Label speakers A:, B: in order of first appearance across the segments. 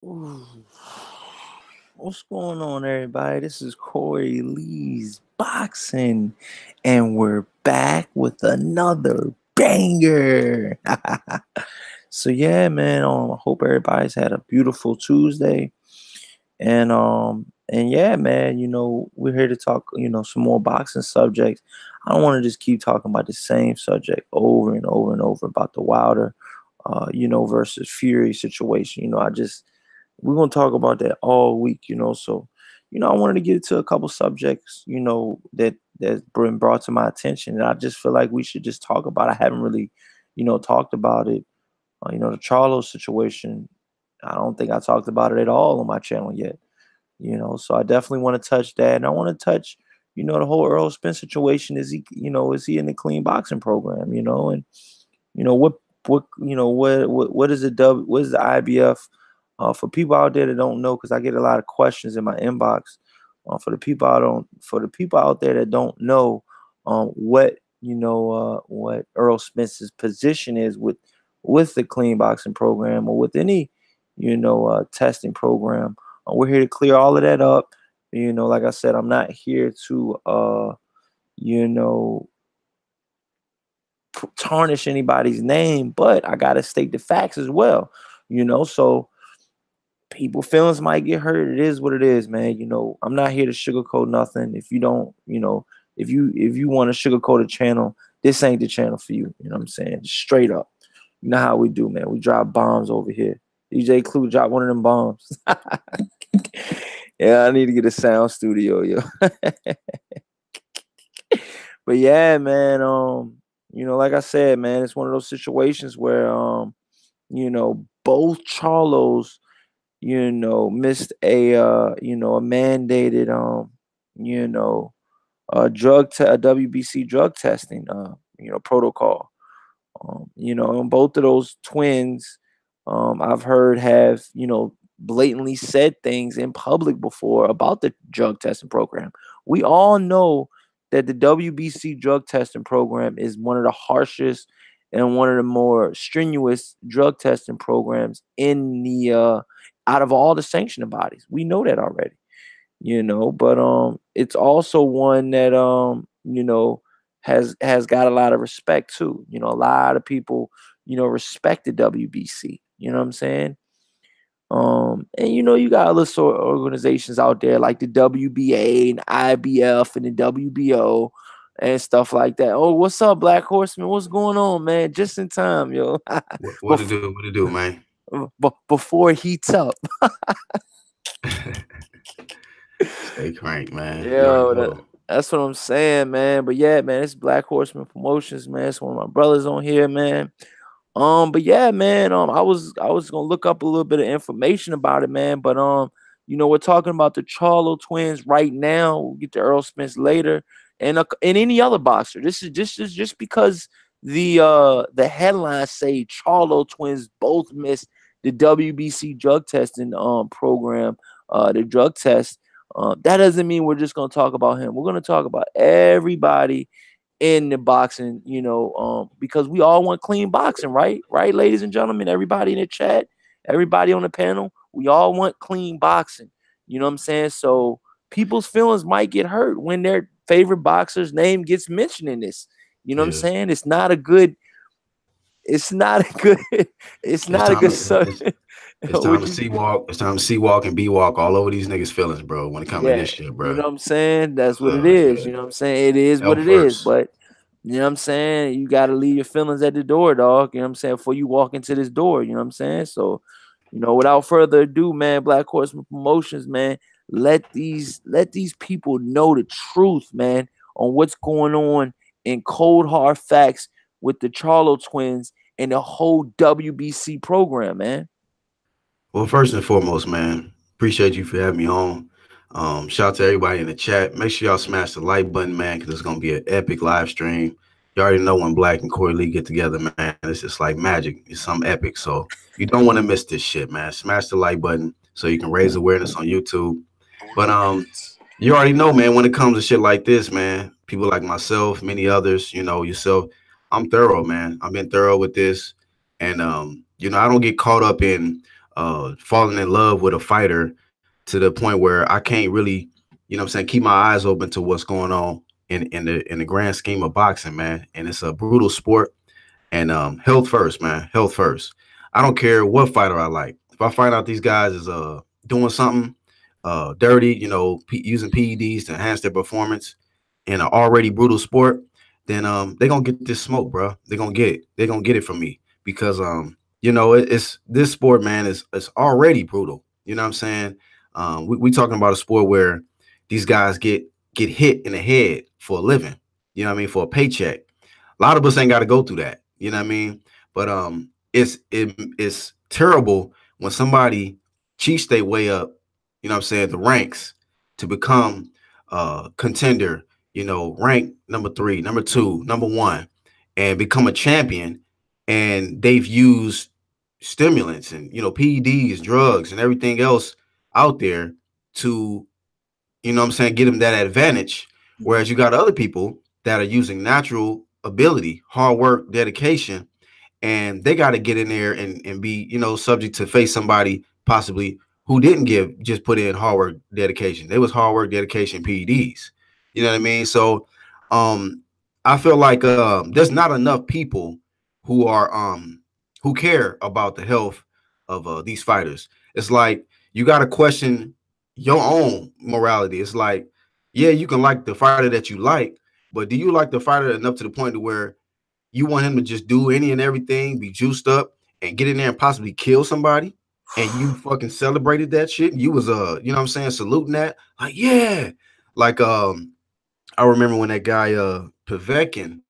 A: Ooh. What's going on, everybody? This is Corey Lee's Boxing, and we're back with another banger. So yeah, man. I hope everybody's had a beautiful Tuesday, and yeah, man. We're here to talk. Some more boxing subjects. I don't want to just keep talking about the same subject over and over and over about the Wilder, versus Fury situation. We're gonna talk about that all week. So, I wanted to get to a couple subjects, that's been brought to my attention, and I just feel like we should just talk about. I haven't really, talked about it. The Charlo situation. I don't think I talked about it at all on my channel yet. So I definitely want to touch that, and I want to touch, the whole Errol Spence situation. Is he in the clean boxing program? And what is what is the IBF? For people out there that don't know, because I get a lot of questions in my inbox. For the people out there that don't know, what Earl Spence's position is with the clean boxing program or with any testing program. We're here to clear all of that up. Like I said, I'm not here to you know tarnish anybody's name, but I gotta state the facts as well. So people feelings might get hurt. It is what it is, man. I'm not here to sugarcoat nothing. If you don't, if you want to sugarcoat a channel, this ain't the channel for you. You know what I'm saying? Straight up. You know how we do, man. We drop bombs over here. DJ Clue dropped one of them bombs. Yeah, I need to get a sound studio, yo. But yeah, man. Like I said, man, it's one of those situations where both Charlos, missed a mandated a WBC drug testing protocol. And both of those twins, I've heard have blatantly said things in public before about the drug testing program. We all know that the WBC drug testing program is one of the harshest and one of the more strenuous drug testing programs in the out of all the sanctioning bodies. We know that already, but it's also one that has got a lot of respect too. A lot of people respect the WBC. You know what I'm saying? And you got other sort of organizations out there like the WBA and IBF and the WBO and stuff like that. Oh, what's up, Black Horseman? What's going on, man? Just in time, yo.
B: What to do? What to do, man?
A: Before it heats up.
B: Stay crank, man. You already
A: Yo,
B: know.
A: that's what I'm saying, man. But yeah, man, it's Black Horseman Promotions, man. It's one of my brothers on here, man. But yeah, man. I was gonna look up a little bit of information about it, man. But we're talking about the Charlo twins right now. We'll get to Earl Spence later, and any other boxer. This is just because the headlines say Charlo twins both missed the WBC drug testing program, the drug test. That doesn't mean we're just gonna talk about him. We're gonna talk about everybody in the boxing, because we all want clean boxing, right? Right, ladies and gentlemen, everybody in the chat, everybody on the panel, we all want clean boxing. You know what I'm saying? So people's feelings might get hurt when their favorite boxer's name gets mentioned in this. You know what I'm
B: Yeah,
A: saying? It's not a good, it's
B: it's
A: not a
B: time
A: good
B: to
A: subject.
B: it's time
A: Would
B: to
A: you?
B: see walk. It's time to see walk and be walk all over these niggas' feelings, bro. When it comes to
A: Yeah,
B: this shit,
A: you
B: bro.
A: know what I'm saying? That's what it is.
B: Yeah.
A: You know what I'm saying? It is what
B: Health
A: it is.
B: first.
A: But you know what I'm saying? You gotta leave your feelings at the door, dog. You know what I'm saying? Before you walk into this door, you know what I'm saying? So, without further ado, man, Black Horseman Promotions, man, let these people know the truth, man, on what's going on in cold hard facts with the Charlo twins and the whole WBC program, man.
B: Well, first and foremost, man, appreciate you for having me on. Shout out to everybody in the chat. Make sure y'all smash the like button, man, because it's gonna be an epic live stream. You already know when Black and Corey Lee get together, man. It's just like magic. It's something epic. So you don't want to miss this shit, man. Smash the like button so you can raise awareness on YouTube. But you already know, man, when it comes to shit like this, man, people like myself, many others, yourself, I'm thorough, man. I've been thorough with this. And I don't get caught up in falling in love with a fighter to the point where I can't really, keep my eyes open to what's going on in the grand scheme of boxing, man. And it's a brutal sport. And health first, man. Health first. I don't care what fighter I like. If I find out these guys is doing something dirty, using PEDs to enhance their performance in an already brutal sport, then they're gonna get this smoke, bro. They're gonna get it. They're gonna get it from me because it's this sport, man, is it's already brutal. You know what I'm saying? We talking about a sport where these guys get hit in the head for a living. You know what I mean? For a paycheck. A lot of us ain't got to go through that. You know what I mean? But it's terrible when somebody cheats their way up, the ranks to become contender, rank number 3, number 2, number 1, and become a champion. And they've used stimulants and, PEDs, drugs, and everything else out there to, get them that advantage. Whereas you got other people that are using natural ability, hard work, dedication, and they got to get in there and be, subject to face somebody possibly who didn't just put in hard work, dedication. They was hard work, dedication, PEDs. You know what I mean? So I feel like there's not enough people who are who care about the health of these fighters. It's like you got to question your own morality. It's like, yeah, you can like the fighter that you like, but do you like the fighter enough to the point to where you want him to just do any and everything, be juiced up, and get in there and possibly kill somebody? And you fucking celebrated that shit. You was saluting that. Like, yeah. Like I remember when that guy Povetkin,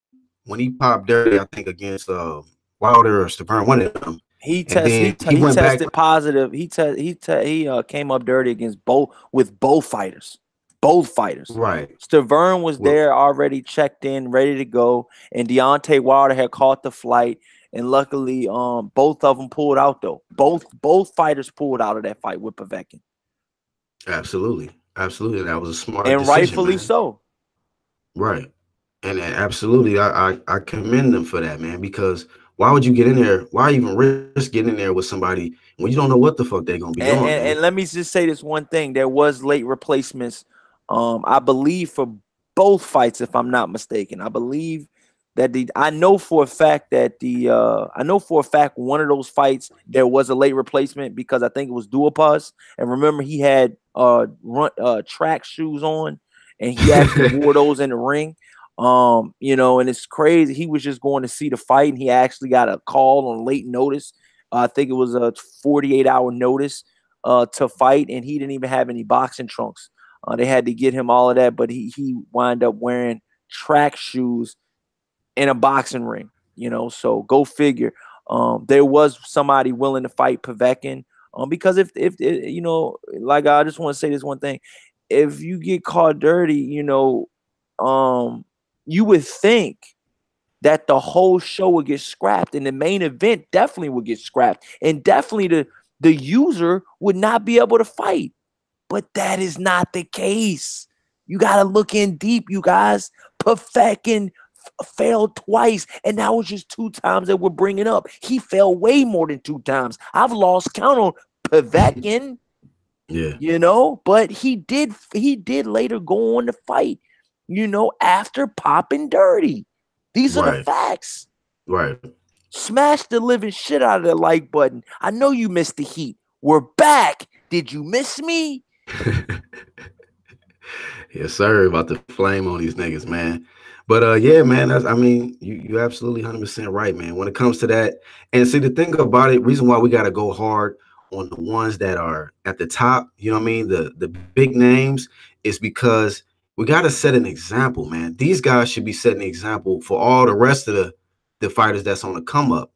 B: when he popped dirty, I think against Wilder or Stavern, one of them.
A: He
B: And then he went back.
A: tested positive. He came up dirty against both fighters. Both fighters.
B: Right.
A: Stavern was
B: Well,
A: there already checked in, ready to go, and Deontay Wilder had caught the flight. And luckily, both of them pulled out though. Both fighters pulled out of that fight with Povetkin.
B: absolutely. Absolutely. That was a smart
A: And
B: decision,
A: rightfully
B: man.
A: so.
B: Right. And absolutely, I commend them for that, man, because why would you get in there? Why even risk getting in there with somebody when you don't know what the fuck they're gonna be doing, man?
A: And let me just say this one thing. There was late replacements, I believe, for both fights, if I'm not mistaken. I believe that I know for a fact one of those fights there was a late replacement because I think it was Duopuz. And remember, he had track shoes on, and he actually wore those in the ring. And it's crazy. He was just going to see the fight, and he actually got a call on late notice. I think it was a 48-hour notice to fight, and he didn't even have any boxing trunks. They had to get him all of that, but he wound up wearing track shoes in a boxing ring. So go figure. There was somebody willing to fight Povetkin, because if like I just want to say this one thing: if you get caught dirty, you would think that the whole show would get scrapped, and the main event definitely would get scrapped, and definitely the user would not be able to fight. But that is not the case. You got to look in deep, you guys. Povetkin failed twice, and that was just 2 times that we're bringing up. He fell way more than 2 times. I've lost count on Povetkin.
B: Yeah.
A: But he did later go on to fight, after popping dirty. These are the facts.
B: Right.
A: Smash the living shit out of the like button. I know you missed the heat. We're back. Did you miss me?
B: Yes, sir. About to flame on these niggas, man. But yeah, man, you absolutely 100% right, man. When it comes to that, and see the thing about it, reason why we gotta go hard on the ones that are at the top, you know what I mean? The big names is because we gotta set an example, man. These guys should be setting an example for all the rest of the fighters that's on the come up,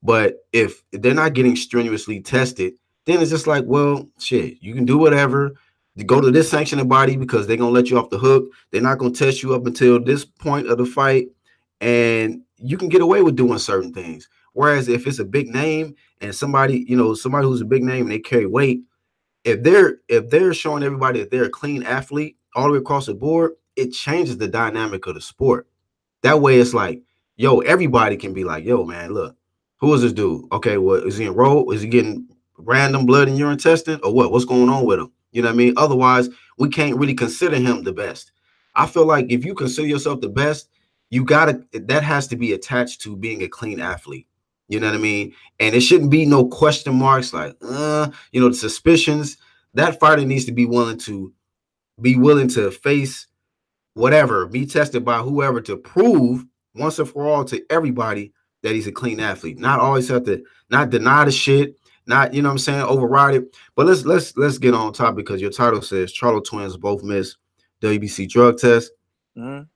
B: But if they're not getting strenuously tested, then it's just like, well, shit, you can do whatever. You go to this sanctioning body because they're gonna let you off the hook. They're not gonna test you up until this point of the fight, and you can get away with doing certain things. Whereas if it's a big name and somebody who's a big name and they carry weight, if they're showing everybody that they're a clean athlete all the way across the board, it changes the dynamic of the sport. That way, it's like, yo, everybody can be like, yo, man, look, who is this dude? Okay, well, is he enrolled? Is he getting random blood in urine testing or what? What's going on with him? You know what I mean? Otherwise, we can't really consider him the best. I feel like if you consider yourself the best, that has to be attached to being a clean athlete. You know what I mean? And it shouldn't be no question marks like, the suspicions. That fighter needs to be willing to face whatever, be tested by whoever to prove once and for all to everybody that he's a clean athlete. Not always have to not deny the shit, not you know what I'm saying, override it. But let's get on top because your title says Charlo twins both miss WBC drug test.
A: Mhm.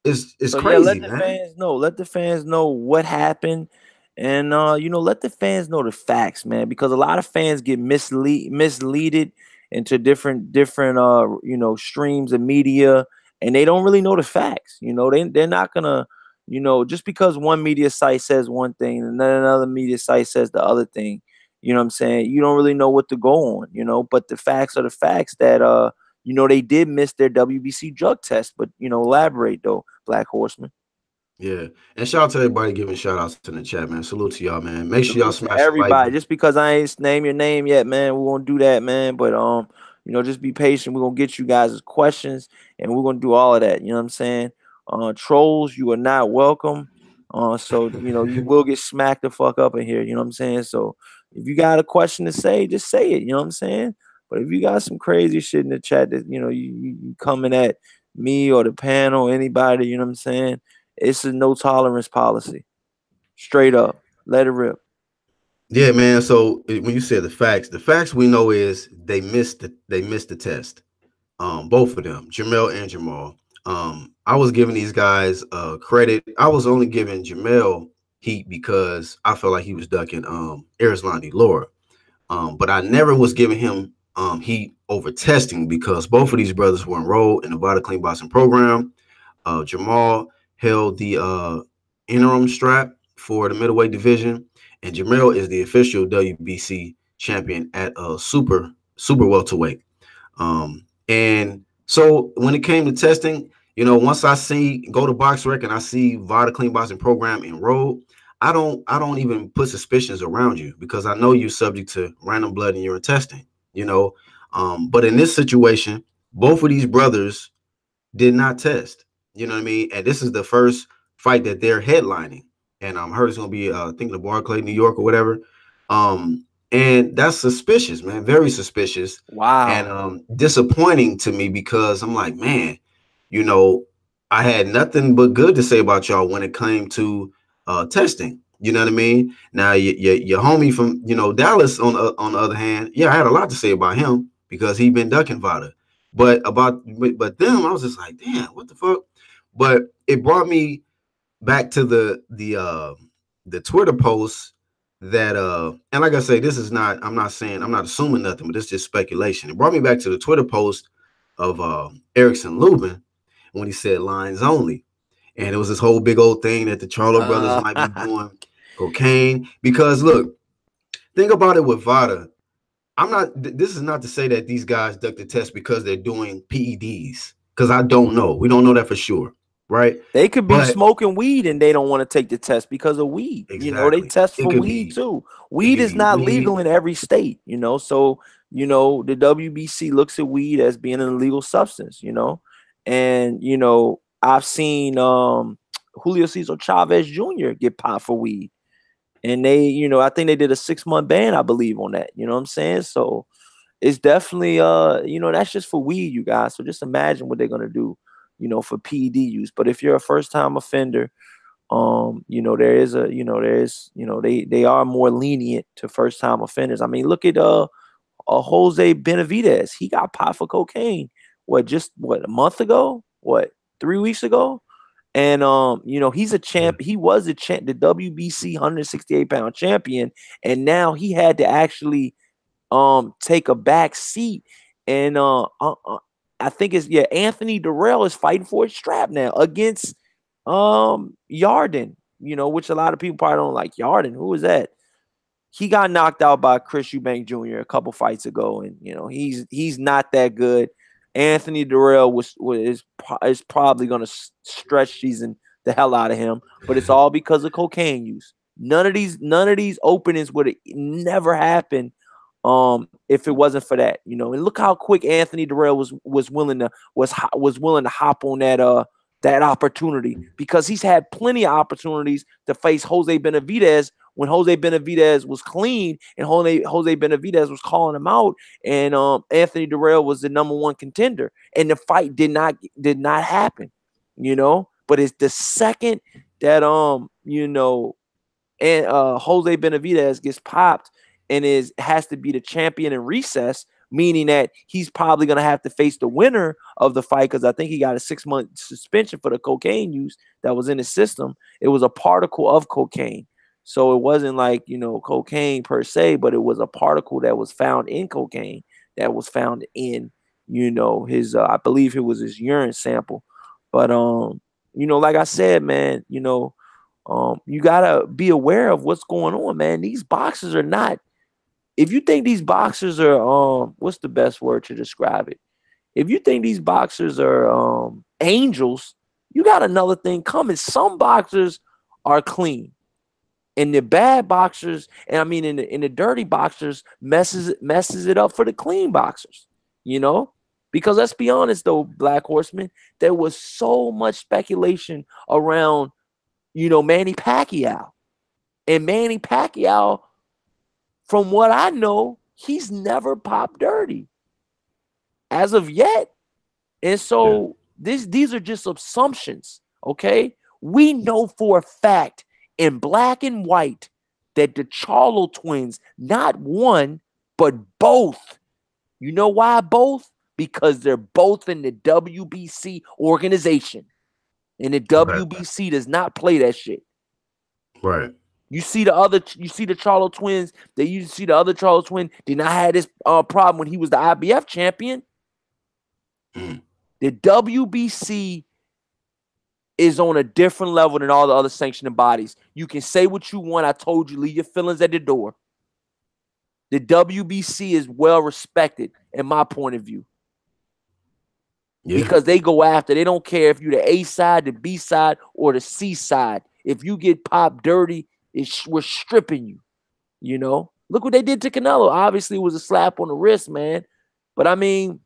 B: It's
A: So yeah,
B: crazy,
A: let the
B: man.
A: fans know. Let the fans know what happened, and let the fans know the facts, man. Because a lot of fans get misleaded into different streams of media, and they don't really know the facts. They're not gonna, just because one media site says one thing and then another media site says the other thing. You know what I'm saying? You don't really know what to go on. But the facts are the facts that they did miss their WBC drug test. But elaborate though, Black Horseman.
B: Yeah. And shout out to everybody giving shout outs in the chat, man. Salute to y'all, man. Make sure y'all
A: Salute to
B: smash the like
A: everybody.
B: button.
A: Just because I ain't name your name yet, man, we're gonna do that, man. But just be patient. We're gonna get you guys' questions and we're gonna do all of that. You know what I'm saying? Trolls, you are not welcome. So you will get smacked the fuck up in here. You know what I'm saying? So if you got a question to say, just say it. You know what I'm saying? But if you got some crazy shit in the chat that you coming at me or the panel, anybody, you know what I'm saying? It's a no tolerance policy. Straight up. Let it rip.
B: Yeah, man. So when you said the facts we know is they missed the test. Both of them, Jamel and Jamal. I was giving these guys credit. I was only giving Jamel heat because I felt like he was ducking Arislandi Laura. But I never was giving him heat over testing because both of these brothers were enrolled in the Body Clean Boxing program. Jamal held the interim strap for the middleweight division, and Jamel is the official WBC champion at super welterweight. And so when it came to testing, once I go to BoxRec and I see Vada Clean Boxing Program enrolled, I don't even put suspicions around you because I know you're subject to random blood in urine testing, But in this situation, both of these brothers did not test. You know what I mean? And this is the first fight that they're headlining. And I heard it's gonna be I think the Barclay, New York or whatever. And that's suspicious, man. Very suspicious and
A: Wow.
B: disappointing to me because I'm like, man, you know, I had nothing but good to say about y'all when it came to testing. You know what I mean? Now your homie from Dallas on the other hand, yeah, I had a lot to say about him because he been ducking Vada. But them, I was just like, damn, what the fuck? But it brought me back to the Twitter post that and like I say, this is not I'm not assuming nothing, but it's just speculation. It brought me back to the Twitter post of Erickson Lubin when he said lines only. And it was this whole big old thing that the Charlo brothers might be doing cocaine. Because look, think about it with Vada. This is not to say that these guys duck the test because they're doing PEDs, because I don't know. We don't know that for sure, right?
A: They could be
B: But
A: smoking weed and they don't want to take the test because of weed. They
B: exactly,
A: test
B: it
A: for
B: could
A: weed
B: be
A: too.
B: it
A: Weed
B: could
A: is
B: be
A: not
B: weed.
A: legal in every state, so the WBC looks at weed as being an illegal substance, and I've seen Julio Cesar Chavez Jr. get popped for weed. And they, I think they did a 6-month ban, I believe, on that. You know what I'm saying? So it's definitely that's just for weed, you guys. So just imagine what they're gonna do, for PED use. But if you're a first time offender, they are more lenient to first time offenders. I mean, look at Jose Benavidez. He got popped for cocaine. A month ago? 3 weeks ago? And he's a champ. He was the WBC 168-pound champion, and now he had to actually take a back seat. And I think Anthony Durrell is fighting for his strap now against Yarden, which a lot of people probably don't like. Yarden, who is that? He got knocked out by Chris Eubank Jr. a couple fights ago, and he's not that good. Anthony Durrell is probably going to stretch season the hell out of him, but it's all because of cocaine use. None of these openings would have never happened if it wasn't for that, you know. And look how quick Anthony Durrell was willing to hop on that opportunity, because he's had plenty of opportunities to face Jose Benavidez when Jose Benavidez was clean and Jose Benavidez was calling him out, and Anthony Durrell was the #1 contender, and the fight did not happen, you know. But it's the second that you know, and Jose Benavidez gets popped and has to be the champion in recess, meaning that he's probably going to have to face the winner of the fight, because I think he got a 6-month suspension for the cocaine use that was in his system. It was a particle of cocaine. So it wasn't like, you know, cocaine per se, but it was a particle that was found in cocaine that was found in, you know, his, I believe it was his urine sample. But, you know, like I said, man, you know, you gotta be aware of what's going on, man. These boxers are not. If you think these boxers are, what's the best word to describe it? If you think these boxers are angels, you got another thing coming. Some boxers are clean, and the bad boxers, and I mean, in the dirty boxers, messes it up for the clean boxers. You know, because let's be honest, though, Black Horseman, there was so much speculation around, you know, Manny Pacquiao. And Manny Pacquiao, from what I know, he's never popped dirty as of yet. And so these are just assumptions, okay? We know for a fact in black and white that the Charlo twins, not one, but both. You know why both? Because they're both in the WBC organization. And the WBC does not play that shit.
B: Right.
A: You see the Charlo twins. You see the other Charlo twin did not have this problem when he was the IBF champion. The WBC is on a different level than all the other sanctioning bodies. You can say what you want. I told you, leave your feelings at the door. The WBC is well respected, in my point of view. Yeah. Because they go after. They don't care if you're the A side, the B side, or the C side. If you get popped dirty, we're stripping you. You know? Look what they did to Canelo. Obviously, it was a slap on the wrist, man. But I mean,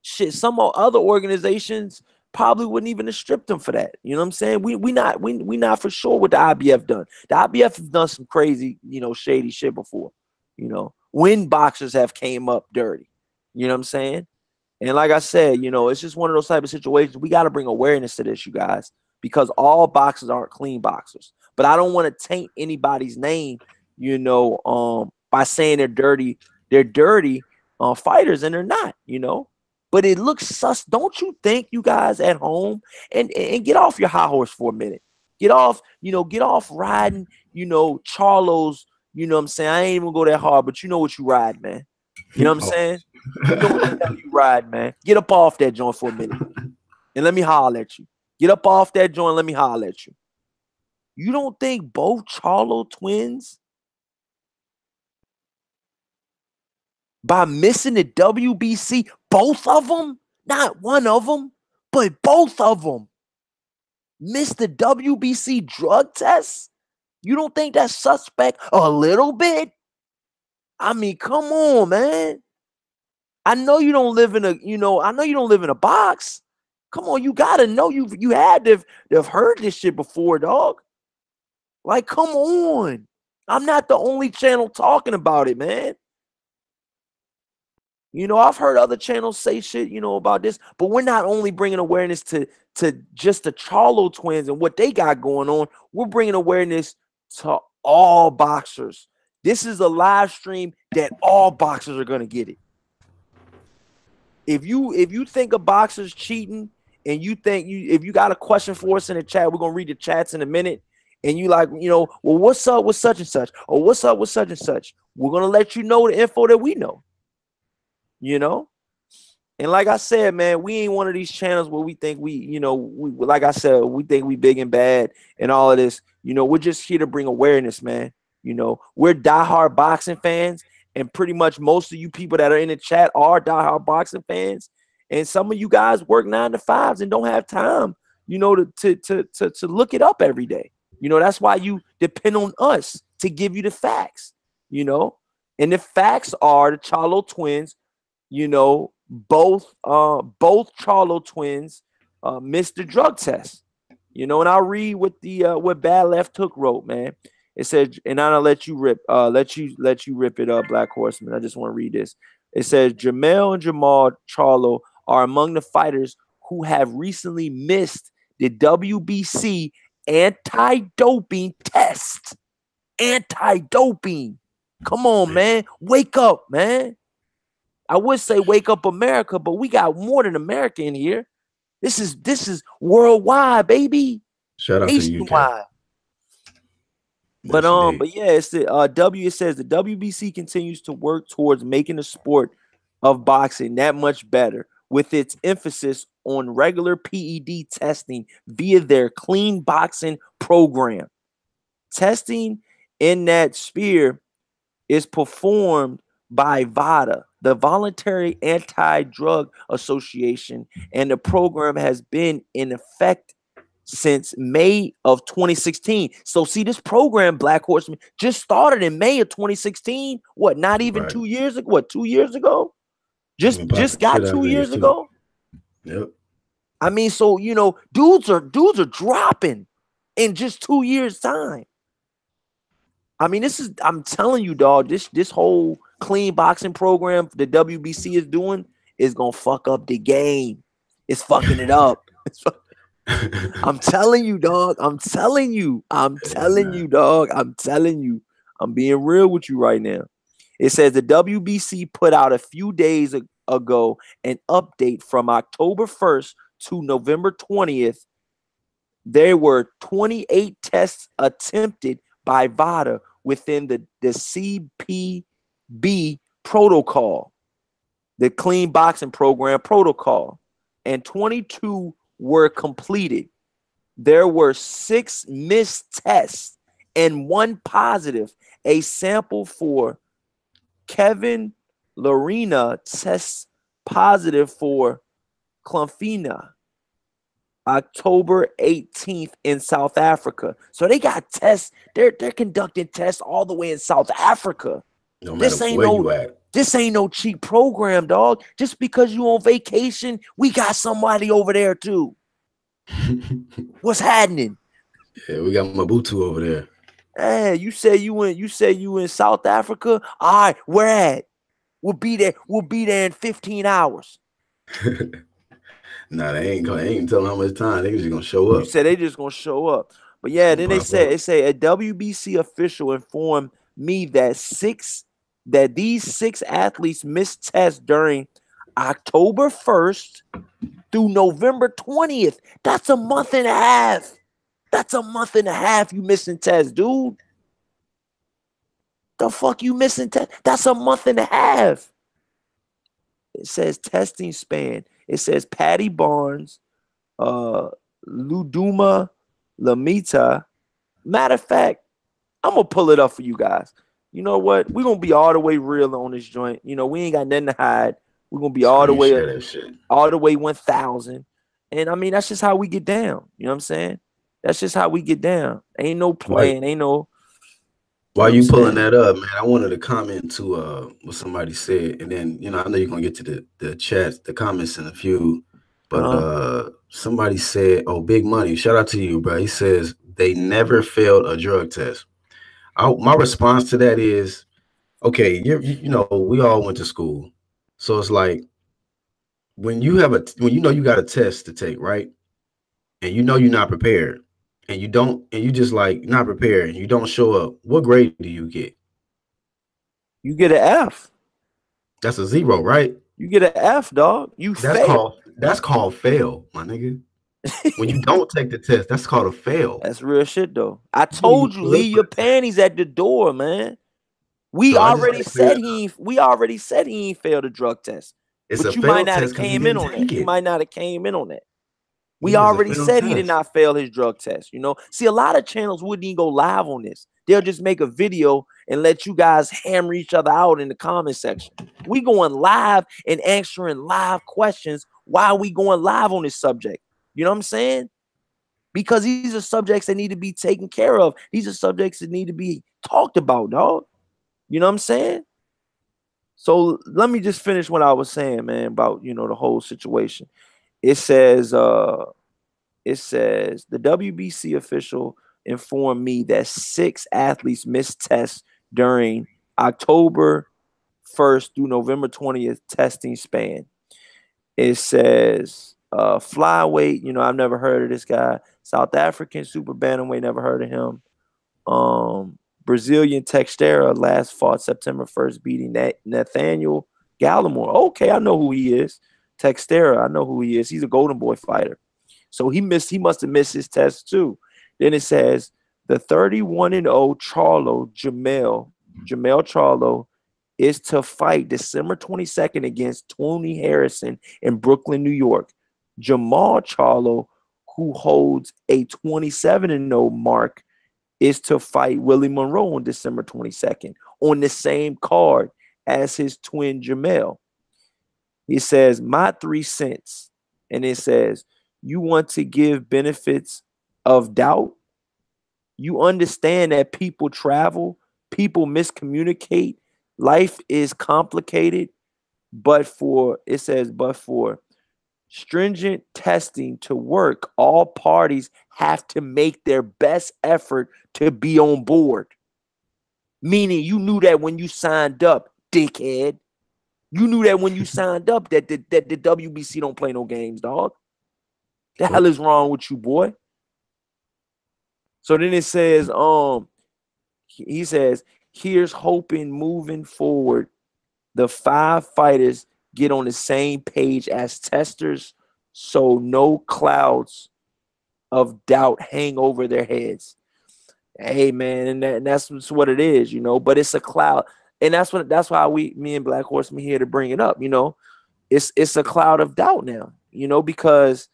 A: shit, some other organizations probably wouldn't even have stripped them for that. You know what I'm saying? We not for sure what the IBF done. The IBF has done some crazy, you know, shady shit before. You know, when boxers have came up dirty. You know what I'm saying? And like I said, you know, it's just one of those type of situations. We got to bring awareness to this, you guys, because all boxers aren't clean boxers. But I don't want to taint anybody's name, you know, by saying they're dirty. They're dirty fighters, and they're not, you know. But it looks sus. Don't you think, you guys at home, and get off your high horse for a minute. Get off, you know, get off riding, you know, Charlo's, you know what I'm saying? I ain't even go that hard, but you know what you ride, man. You know what I'm saying? You know what you ride, man. Get up off that joint for a minute and let me holler at you. Get up off that joint and let me holler at you. You don't think both Charlo twins, by missing the WBC, both of them, not one of them, but both of them, missed the WBC drug test? You don't think that's suspect a little bit? I mean, come on, man. I know you don't live in a box. Come on, you gotta know you had to have heard this shit before, dog. Like, come on. I'm not the only channel talking about it, man. You know, I've heard other channels say shit, you know, about this, but we're not only bringing awareness to just the Charlo twins and what they got going on. We're bringing awareness to all boxers. This is a live stream that all boxers are gonna get it. If you think a boxer's cheating, and you think if you got a question for us in the chat, we're gonna read the chats in a minute. And you like, you know, well, what's up with such and such, or what's up with such and such? We're gonna let you know the info that we know. You know, and like I said, man, we ain't one of these channels where we think like I said, we think we big and bad and all of this. You know, we're just here to bring awareness, man. You know, we're diehard boxing fans, and pretty much most of you people that are in the chat are diehard boxing fans. And some of you guys work 9 to 5s and don't have time, you know, to look it up every day. You know, that's why you depend on us to give you the facts, you know. And the facts are the Charlo twins, both Charlo twins missed the drug test. And I'll read what Bad Left Hook wrote, man. It said, and I'll let you rip it up, Black Horseman. I just want to read this. It says Jamel and Jamal Charlo are among the fighters who have recently missed the WBC anti-doping test. Anti-doping. Come on, man. Wake up, man. I would say wake up America, but we got more than America in here. This is worldwide, baby.
B: Shout out to the UK.
A: But yeah, it's the it says the WBC continues to work towards making the sport of boxing that much better with its emphasis on regular PED testing via their clean boxing program. Testing in that sphere is performed by VADA, the Voluntary Anti-Drug Association, and the program has been in effect since May of 2016. So see, this program, Black Horseman, just started in May of 2016. What, not even 2 years ago? What, 2 years ago? Just got 2 years ago?
B: Yep.
A: I mean, so dudes are dropping in just 2 years' time. I mean, I'm telling you, dog, this whole clean boxing program the WBC is doing is gonna fuck up the game. It's fucking it up. I'm telling you, dog. I'm telling you, dog. I'm telling you. I'm being real with you right now. It says the WBC put out a few days ago an update from October 1st to November 20th. There were 28 tests attempted by VADA within the CPB protocol, the clean boxing program protocol, and 22 were completed. There were 6 missed tests and 1 positive. A sample for Kevin Lorena tests positive for Clumfina October 18th in South Africa. So they got tests. They're conducting tests all the way in South Africa.
B: No matter where you at.
A: This ain't no cheap program, dog. Just because you on vacation, we got somebody over there too. What's happening?
B: Yeah, we got Mabutu over there.
A: Hey, you say you in South Africa? All right, where at? We'll be there in 15 hours.
B: Nah, they ain't telling how much time. They just gonna show up.
A: You said they just gonna show up. But yeah, then they say a WBC official informed me that these 6 athletes missed tests during October 1st through November 20th. That's a month and a half. You missing tests, dude. The fuck you missing tests? That's a month and a half. It says testing span. It says Patty Barnes, Luduma Lamita. Matter of fact, I'm going to pull it up for you guys. You know what? We're going to be all the way real on this joint. We ain't got nothing to hide. We're going to be all the way 1,000. And I mean, that's just how we get down. You know what I'm saying? That's just how we get down. Ain't no playing. Ain't no.
B: While you pulling that up, man, I wanted to comment to what somebody said. And then, I know you're going to get to the chats, the comments in a few. But somebody said, oh, Big Money, shout out to you, bro. He says they never failed a drug test. My response to that is, okay, we all went to school. So it's like when you you got a test to take, right? And you're not prepared. And you just like not prepared and you don't show up, what grade do you get?
A: You get an F.
B: That's a 0, right?
A: You get an F, dog.
B: That's called fail, my nigga. When you don't take the test, that's called a fail.
A: That's real shit, though. I told you, leave your panties at the door, man. We already said he ain't failed a drug test. But you might not have came in on that. You might not have came in on that. We already said he did not fail his drug test. See, a lot of channels wouldn't even go live on this. They'll just make a video and let you guys hammer each other out in the comment section. We going live and answering live questions. Why are we going live on this subject? You know what I'm saying? Because these are subjects that need to be taken care of. These are subjects that need to be talked about, dog. You know what I'm saying? So let me just finish what I was saying, man, about the whole situation. It says the WBC official informed me that 6 athletes missed tests during October 1st through November 20th testing span. It says flyweight, I've never heard of this guy. South African super bantamweight, never heard of him. Brazilian Texteira last fought September 1st, beating Nathaniel Gallimore. Okay, I know who he is. Texteira, I know who he is. He's a Golden Boy fighter. So he must have missed his test too. Then it says the 31-0 Charlo Jamel Charlo is to fight December 22nd against Tony Harrison in Brooklyn, New York. Jamal Charlo, who holds a 27-0 mark, is to fight Willie Monroe on December 22nd on the same card as his twin Jamel. He says, my 3 cents. And it says, you want to give benefits of doubt? You understand that people travel, people miscommunicate, life is complicated, but for stringent testing to work, all parties have to make their best effort to be on board. Meaning you knew that when you signed up, dickhead. You knew that when you signed up that the WBC don't play no games, dog. The hell is wrong with you, boy? So then it says, he says, here's hoping moving forward, the 5 fighters get on the same page as testers, so no clouds of doubt hang over their heads. Hey man, and that's what it is, But it's a cloud, and that's why me and Black Horseman here to bring it up. It's a cloud of doubt now, because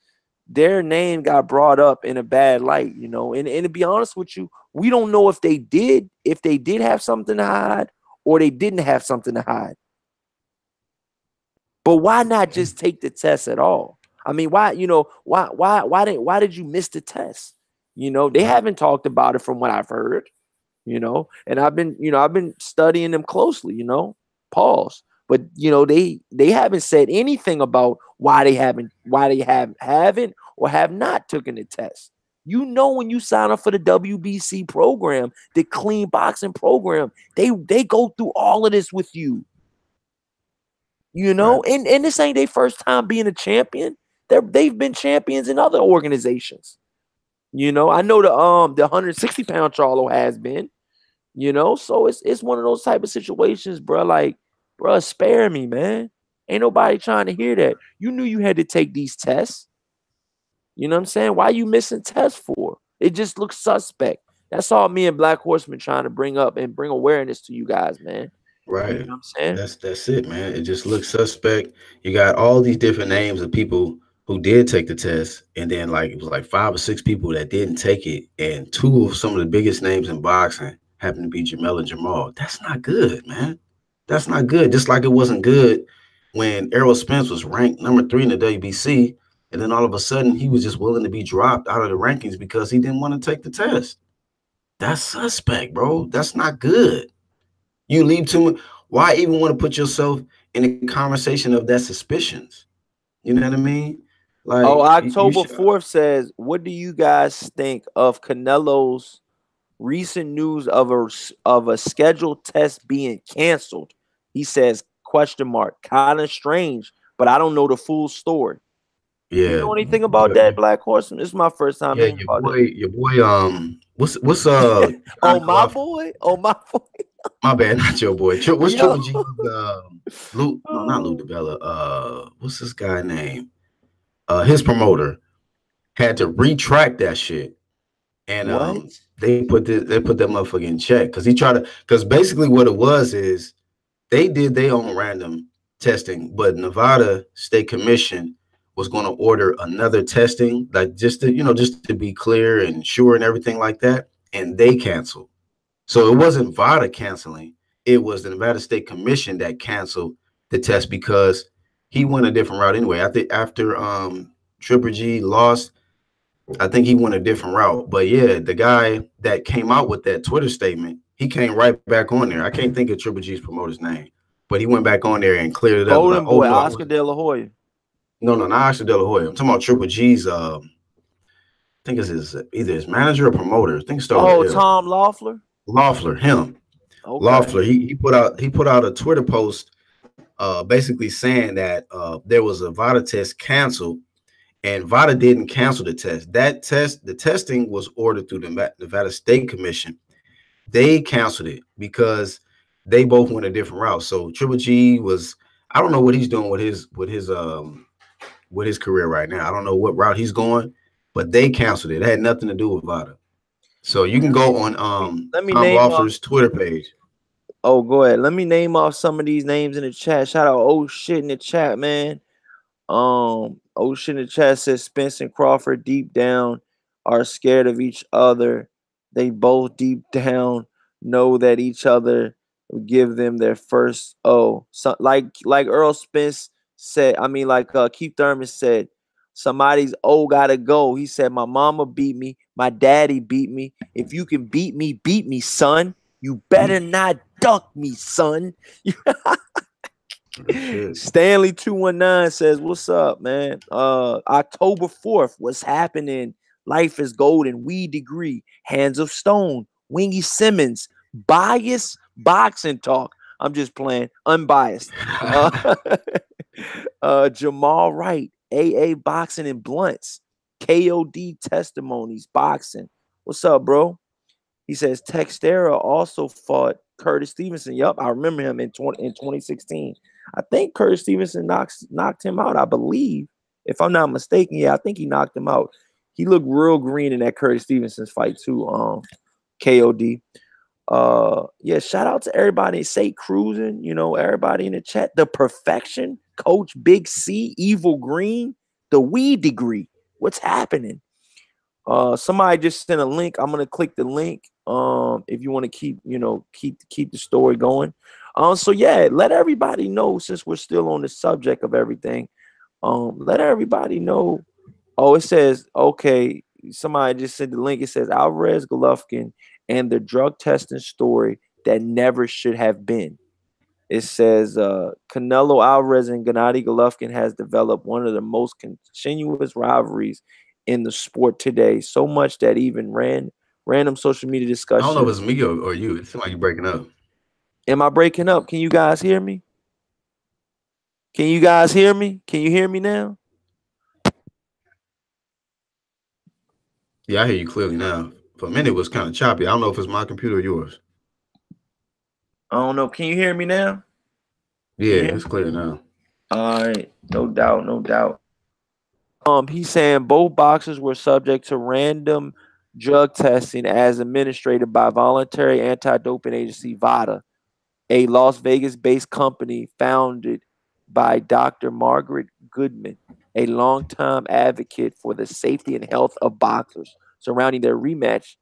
A: their name got brought up in a bad light, and to be honest with you, we don't know if they did have something to hide or they didn't have something to hide. But why not just take the test at all? I mean, why did you miss the test? They haven't talked about it from what I've heard, and I've been studying them closely, pause. But they haven't said anything about why they haven't or have not taken the test. When you sign up for the WBC program, the clean boxing program, they go through all of this with you. Right. And this ain't their first time being a champion. They've been champions in other organizations. I know the 160-pound Charlo has been. So it's one of those type of situations, bro. Like, bro, spare me, man. Ain't nobody trying to hear that. You knew you had to take these tests. You know what I'm saying? Why are you missing tests for? It just looks suspect. That's all me and Black Horseman trying to bring up and bring awareness to you guys, man.
B: Right.
A: You know what I'm saying?
B: That's it, man. It just looks suspect. You got all these different names of people who did take the test, and then like it was like 5 or 6 people that didn't take it, and 2 of some of the biggest names in boxing happened to be Jamel and Jamal. That's not good, man. That's not good. Just like it wasn't good when Errol Spence was ranked number 3 in the WBC, and then all of a sudden he was just willing to be dropped out of the rankings because he didn't want to take the test. That's suspect, bro. That's not good. You leave too much. Why even want to put yourself in a conversation of that suspicions? You know what I mean? Like,
A: October 4th says, what do you guys think of Canelo's recent news of a scheduled test being canceled? He says, ? Kind of strange, but I don't know the full story.
B: Yeah.
A: You know anything about that, Black Horseman? This is my first time hearing about it.
B: Your boy, what's
A: Oh my boy.
B: My bad, not your boy. What's Triple G's Lou? No, not Lou DiBella. What's this guy name? His promoter had to retract that shit. And they put that motherfucker in check because basically what it was is they did their own random testing, but Nevada State Commission was going to order another testing, like just to be clear and sure and everything like that, and they canceled. So it wasn't VADA canceling; it was the Nevada State Commission that canceled the test because he went a different route anyway. I think after Triple G lost, I think he went a different route. But yeah, the guy that came out with that Twitter statement, he came right back on there. I can't think of Triple G's promoter's name, but he went back on there and cleared it up. Like,
A: Golden
B: oh
A: Boy,
B: no,
A: Oscar De La Hoya.
B: no, not Oscar De La Hoya. I'm talking about Triple G's. I think it's his either his manager or promoter. I think it started
A: Oh,
B: with L.
A: Tom Loeffler.
B: Loeffler, him.
A: Okay.
B: Loeffler. He put out a Twitter post, basically saying that there was a VADA test canceled, and VADA didn't cancel the test. The testing was ordered through the Nevada State Commission. They canceled it because they both went a different route. So Triple G was, I don't know what he's doing with his career right now. I don't know what route he's going, but they canceled it. It had nothing to do with VADA. So you can go on
A: Let me
B: Tom
A: name off.
B: Loeffler's Twitter page.
A: Oh, go ahead. Let me name off some of these names in the chat. Shout out oh shit in the chat, man. Oh shit in the chat says Spence and Crawford deep down are scared of each other. They both deep down know that each other will give them their first so like Errol Spence said, I mean like Keith Thurman said, somebody's gotta go. He said, my mama beat me, my daddy beat me. If you can beat me, son. You better not duck me, son. Stanley 219 says, what's up, man? October 4th, what's happening? Life is golden, weed degree, hands of stone, Wingy Simmons, bias, boxing talk. I'm just playing, unbiased. Jamal Wright, AA boxing and blunts, KOD testimonies, boxing. What's up, bro? He says Textera also fought Curtis Stevenson. Yup, I remember him in 2016. I think Curtis Stevenson knocked him out, I believe. If I'm not mistaken, yeah, I think he knocked him out. He looked real green in that Curtis Stevenson's fight too. KOD. Yeah, shout out to everybody. Say Cruising, everybody in the chat. The Perfection, Coach Big C, Evil Green, the Weed Degree. What's happening? Somebody just sent a link. I'm gonna click the link. If you want to keep the story going. So yeah, let everybody know, since we're still on the subject of everything. Let everybody know. Oh, it says, okay, somebody just sent the link. It says Alvarez Golovkin and the drug testing story that never should have been. It says Canelo Alvarez and Gennady Golovkin has developed one of the most continuous rivalries in the sport today, so much that even random social media discussions.
B: I don't know if it's me or you. It seems like you're breaking up.
A: Am I breaking up? Can you guys hear me? Can you guys hear me? Can you hear me now?
B: Yeah, I hear you clearly now. For a minute, it was kind of choppy. I don't know if it's my computer or yours.
A: I don't know. Can you hear me now?
B: Yeah, it's clear now.
A: All right, no doubt, no doubt. He's saying both boxers were subject to random drug testing as administered by voluntary anti-doping agency VADA, a Las Vegas-based company founded by Dr. Margaret Goodman, a longtime advocate for the safety and health of boxers, surrounding their rematch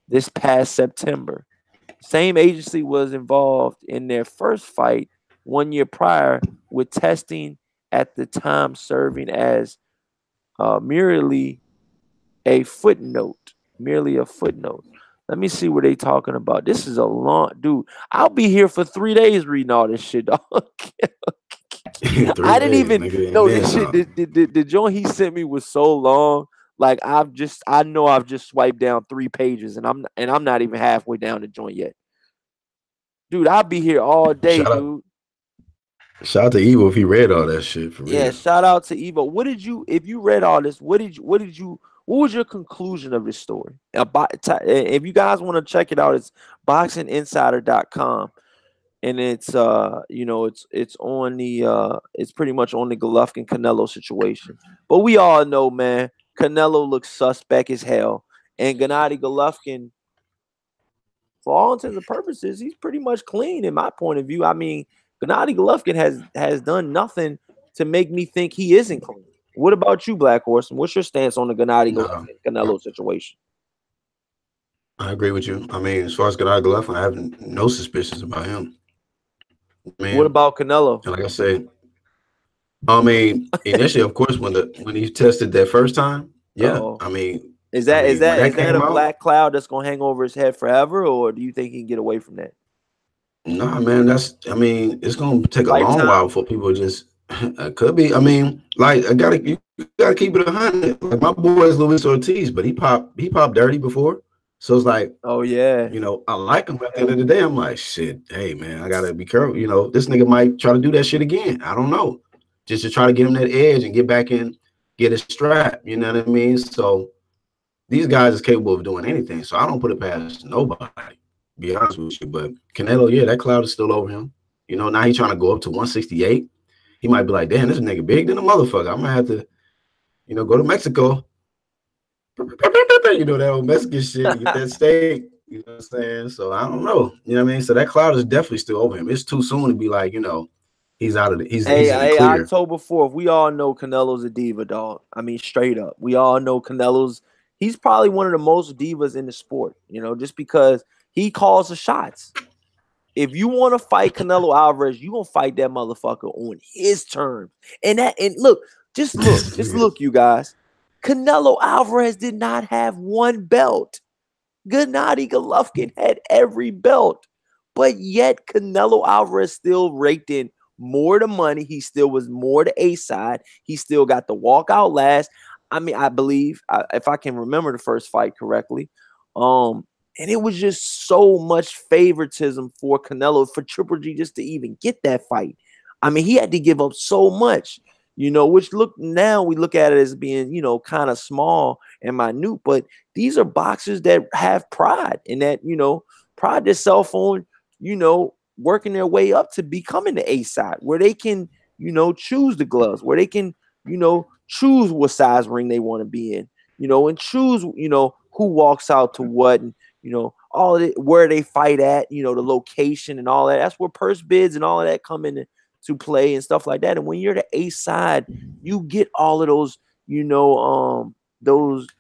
A: this past September. Same agency was involved in their first fight 1 year prior, with testing at the time serving as merely a footnote. Merely a footnote. Let me see what they talking about. This is a long, dude. I'll be here for 3 days reading all this shit, dog. I didn't even know this shit. The joint he sent me was so long. Like I know I've just swiped down 3 pages, and I'm not even halfway down the joint yet. Dude, I'll be here all day, dude.
B: Shout out to Evo if he read all that shit for real.
A: Yeah, shout out to Evo. If you read all this, what was your conclusion of this story? If you guys want to check it out, it's boxinginsider.com. And it's it's on the it's pretty much on the Golovkin Canelo situation. But we all know, man, Canelo looks suspect as hell. And Gennady Golovkin, for all intents and purposes, he's pretty much clean in my point of view. I mean, Gennady Golovkin has done nothing to make me think he isn't clean. What about you, Black Horseman? What's your stance on the Gennady Golovkin Canelo situation?
B: I agree with you. I mean, as far as Gennady Golovkin, I have no suspicions about him. Man,
A: what about Canelo?
B: And like I said, I mean, initially, of course, when he tested that first time, yeah. I mean,
A: is that a black cloud that's gonna hang over his head forever, or do you think he can get away from that?
B: Nah, man, I mean, it's gonna take a long
A: Lifetime?
B: while for people just could be. I mean, like you gotta keep it 100. Like my boy is Luis Ortiz, but he popped dirty before. So it's like,
A: Oh yeah.
B: I like him. At the end of the day, I'm like, shit, hey man, I gotta be careful. This nigga might try to do that shit again. I don't know. Just to try to get him that edge and get back in, get a strap. You know what I mean? So these guys is capable of doing anything. So I don't put it past nobody. Be honest with you. But Canelo, yeah, that cloud is still over him. Now he's trying to go up to 168. He might be like, damn, this nigga big than a motherfucker. I'm gonna have to, go to Mexico. That old Mexican shit to get that steak. You know what I'm saying? So I don't know. You know what I mean? So that cloud is definitely still over him. It's too soon to be like, he's out of the he's in the
A: Hey,
B: clear.
A: October 4th, we all know Canelo's a diva, dog. I mean, straight up. We all know he's probably one of the most divas in the sport, just because he calls the shots. If you want to fight Canelo Alvarez, you gonna fight that motherfucker on his terms. And look, just look, you guys. Canelo Alvarez did not have one belt. Gennady Golovkin had every belt, but yet Canelo Alvarez still raked in more the money. He still was more the A side. He still got the walkout last. I mean, I believe, if I can remember the first fight correctly, and it was just so much favoritism for Canelo, for Triple G just to even get that fight. I mean, he had to give up so much, which now we look at it as being, kind of small and minute, but these are boxers that have pride and that, pride themselves on, working their way up to becoming the A side where they can, choose the gloves, where they can, choose what size ring they want to be in, and choose, who walks out to what, and, all of it, where they fight at, the location and all that. That's where purse bids and all of that come into play and stuff like that. And when you're the A side, you get all of those,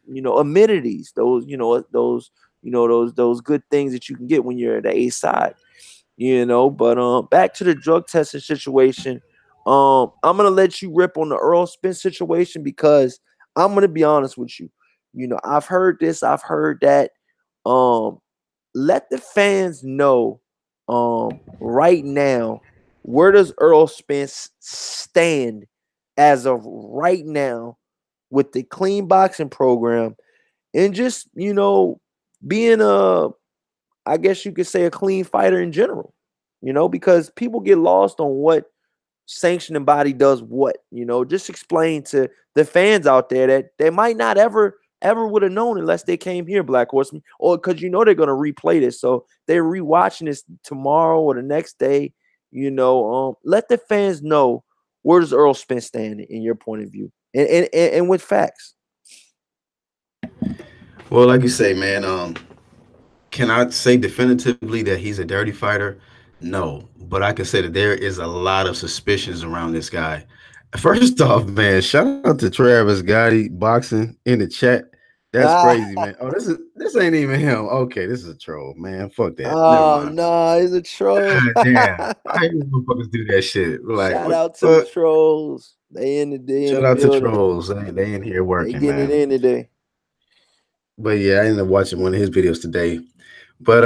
A: amenities, those good things that you can get when you're at the A side, But back to the drug testing situation. I'm gonna let you rip on the Errol Spence situation because I'm gonna be honest with you. I've heard this, I've heard that. Um, let the fans know right now, where does Errol Spence stand as of right now with the clean boxing program and just, being I guess you could say a clean fighter in general, because people get lost on what sanctioning body does what, just explain to the fans out there that they might not ever would have known unless they came here, Black Horseman, or because they're going to replay this. So they're rewatching this tomorrow or the next day, let the fans know, where does Errol Spence stand in your point of view and with facts.
B: Well, like you say, man, can I say definitively that he's a dirty fighter? No, but I can say that there is a lot of suspicions around this guy. First off, man, shout out to Travis Gotti boxing in the chat. That's crazy, man. Oh, this ain't even him. Okay, this is a troll, man. Fuck that. Never
A: Oh
B: mind.
A: no, he's a troll.
B: God damn, I hate when motherfuckers do that shit. Like,
A: Shout
B: what
A: out to
B: the
A: the
B: fuck?
A: trolls. They in
B: Shout
A: the
B: out to
A: building.
B: trolls. They in here
A: They
B: working,
A: getting it
B: man.
A: in today.
B: But yeah, I ended up watching one of his videos today. But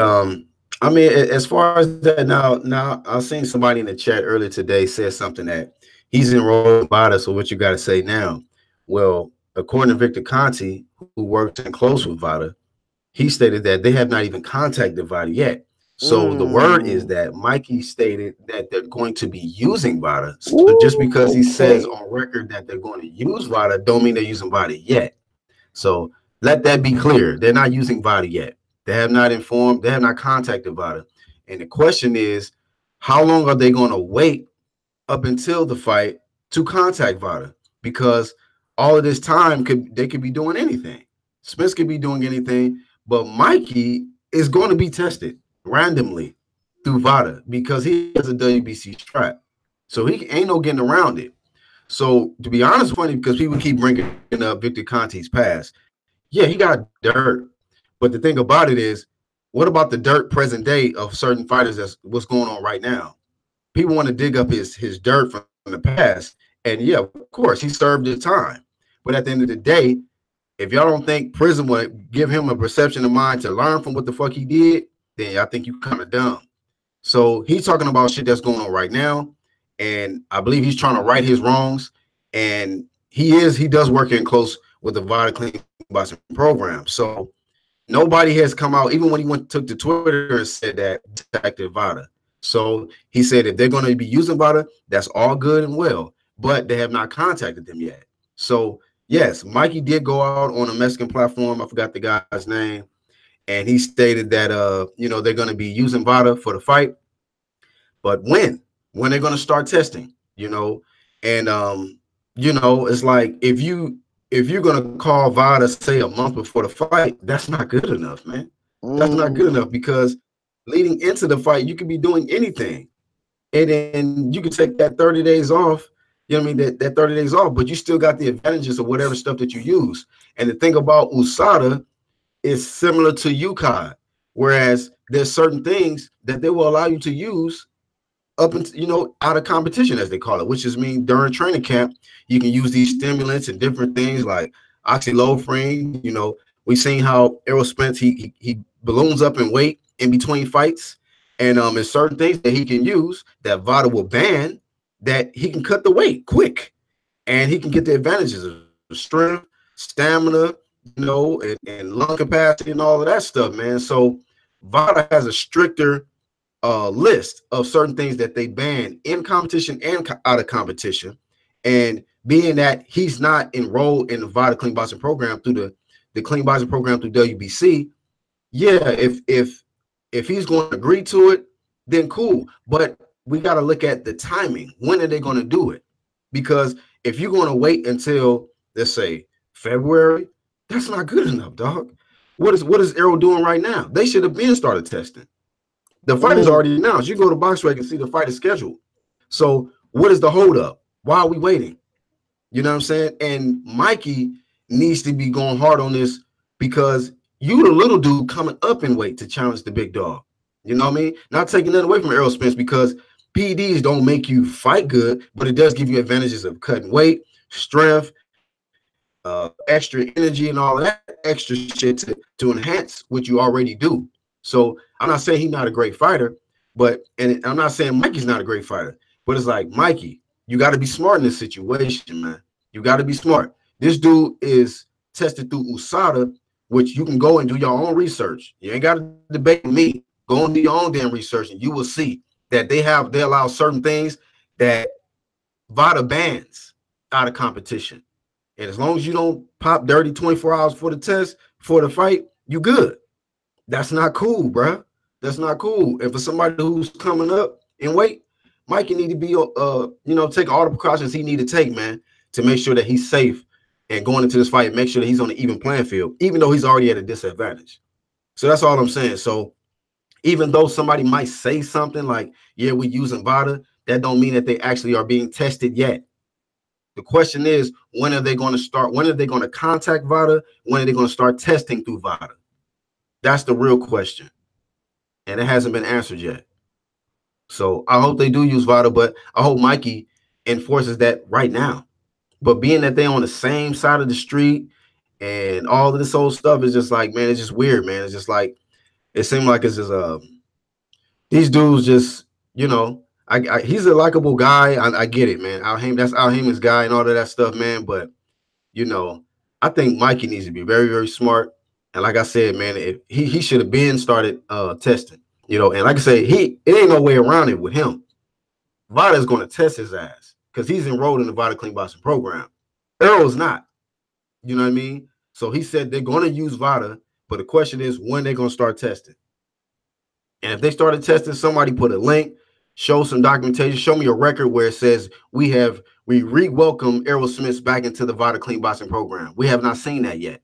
B: I mean, as far as that, now I seen somebody in the chat earlier today said something that he's enrolled in Bada. So what you got to say now? Well, according to Victor Conti, who works in close with Vada, he stated that they have not even contacted Vada yet. So the word is
A: Mm.
B: that Mikey stated that they're going to be using Vada. So just
A: Ooh,
B: because he says
A: okay.
B: on record that they're going to use Vada, don't mean they're using Vada yet. So let that be clear. They're not using Vada yet. They have not informed, they have not contacted Vada. And the question is, how long are they going to wait up until the fight to contact Vada? Because all of this time they could be doing anything. Spence could be doing anything, but Mikey is going to be tested randomly through Vada because he has a WBC strap. So he ain't no getting around it. So to be honest, funny because people keep bringing up Victor Conti's past. Yeah, he got dirt, but the thing about it is, what about the dirt present day of certain fighters? That's what's going on right now. People want to dig up his dirt from the past, and yeah, of course, he served his time. But at the end of the day, if y'all don't think prison would give him a perception of mind to learn from what the fuck he did, then I think you kind of dumb. So he's talking about shit that's going on right now, and I believe he's trying to right his wrongs. And he does work in close with the Vita Clean Boxing program. So nobody has come out, even when he took to Twitter and said that contacted Vita. So he said if they're going to be using Vita, that's all good and well, but they have not contacted them yet. So yes, Mikey did go out on a Mexican platform. I forgot the guy's name, and he stated that they're going to be using Vita for the fight, but when they're going to start testing, and it's like if you're going to call Vada, say, a month before the fight, that's not good enough, man. That's not good enough, because leading into the fight, you could be doing anything. And then you can take that 30 days off, you know what I mean, that 30 days off, but you still got the advantages of whatever stuff that you use. And the thing about USADA is similar to UCOD, whereas there's certain things that they will allow you to use up into, out of competition, as they call it, which is mean during training camp, you can use these stimulants and different things like oxylofrine. We've seen how Errol Spence, he balloons up in weight in between fights. And there's certain things that he can use that Vada will ban, that he can cut the weight quick, and he can get the advantages of strength, stamina, and lung capacity and all of that stuff, man. So Vada has a stricter list of certain things that they ban in competition and out of competition. And being that he's not enrolled in the Vada Clean Boxing program through the Clean Boxing program through WBC, yeah, if he's going to agree to it, then cool. But we got to look at the timing. When are they going to do it? Because if you're going to wait until, let's say, February, that's not good enough, dog. What is Errol doing right now? They should have been started testing. The fight is already announced. You go to BoxRec and see the fight is scheduled. So what is the holdup? Why are we waiting? You know what I'm saying? And Mikey needs to be going hard on this, because you the little dude coming up in weight to challenge the big dog. You know what I mean? Not taking that away from Errol Spence, because PEDs don't make you fight good, but it does give you advantages of cutting weight, strength, extra energy, and all that extra shit to enhance what you already do. So I'm not saying he's not a great fighter, and I'm not saying Mikey's not a great fighter, but it's like, Mikey, you got to be smart in this situation, man. You got to be smart. This dude is tested through USADA, which you can go and do your own research. You ain't got to debate with me. Go and do your own damn research, and you will see that they allow certain things that VADA bans out of competition. And as long as you don't pop dirty 24 hours for the test, for the fight, you good. That's not cool, bro. That's not cool. And for somebody who's coming up in weight, Mikey need to be, take all the precautions he need to take, man, to make sure that he's safe and going into this fight, make sure that he's on the even playing field, even though he's already at a disadvantage. So that's all I'm saying. So even though somebody might say something like, yeah, we're using VADA, that don't mean that they actually are being tested yet. The question is, when are they going to start? When are they going to contact VADA? When are they going to start testing through VADA? That's the real question. And it hasn't been answered yet. So I hope they do use VADA, but I hope Mikey enforces that right now. But being that they're on the same side of the street and all of this old stuff is just like, man, it's just weird, man. It's just like, it seemed like it's just these dudes just, he's a likable guy. I get it, man. That's Al Heyman's guy and all of that stuff, man. But I think Mikey needs to be very, very smart. And like I said, man, he should have been started testing, and like I say, it ain't no way around it with him. VADA is going to test his ass because he's enrolled in the VADA Clean Boxing program. Errol's not. You know what I mean? So he said they're going to use VADA, but the question is when they're going to start testing. And if they started testing, somebody put a link, show some documentation, show me a record where it says we re-welcome Errol Spence back into the VADA Clean Boxing program. We have not seen that yet.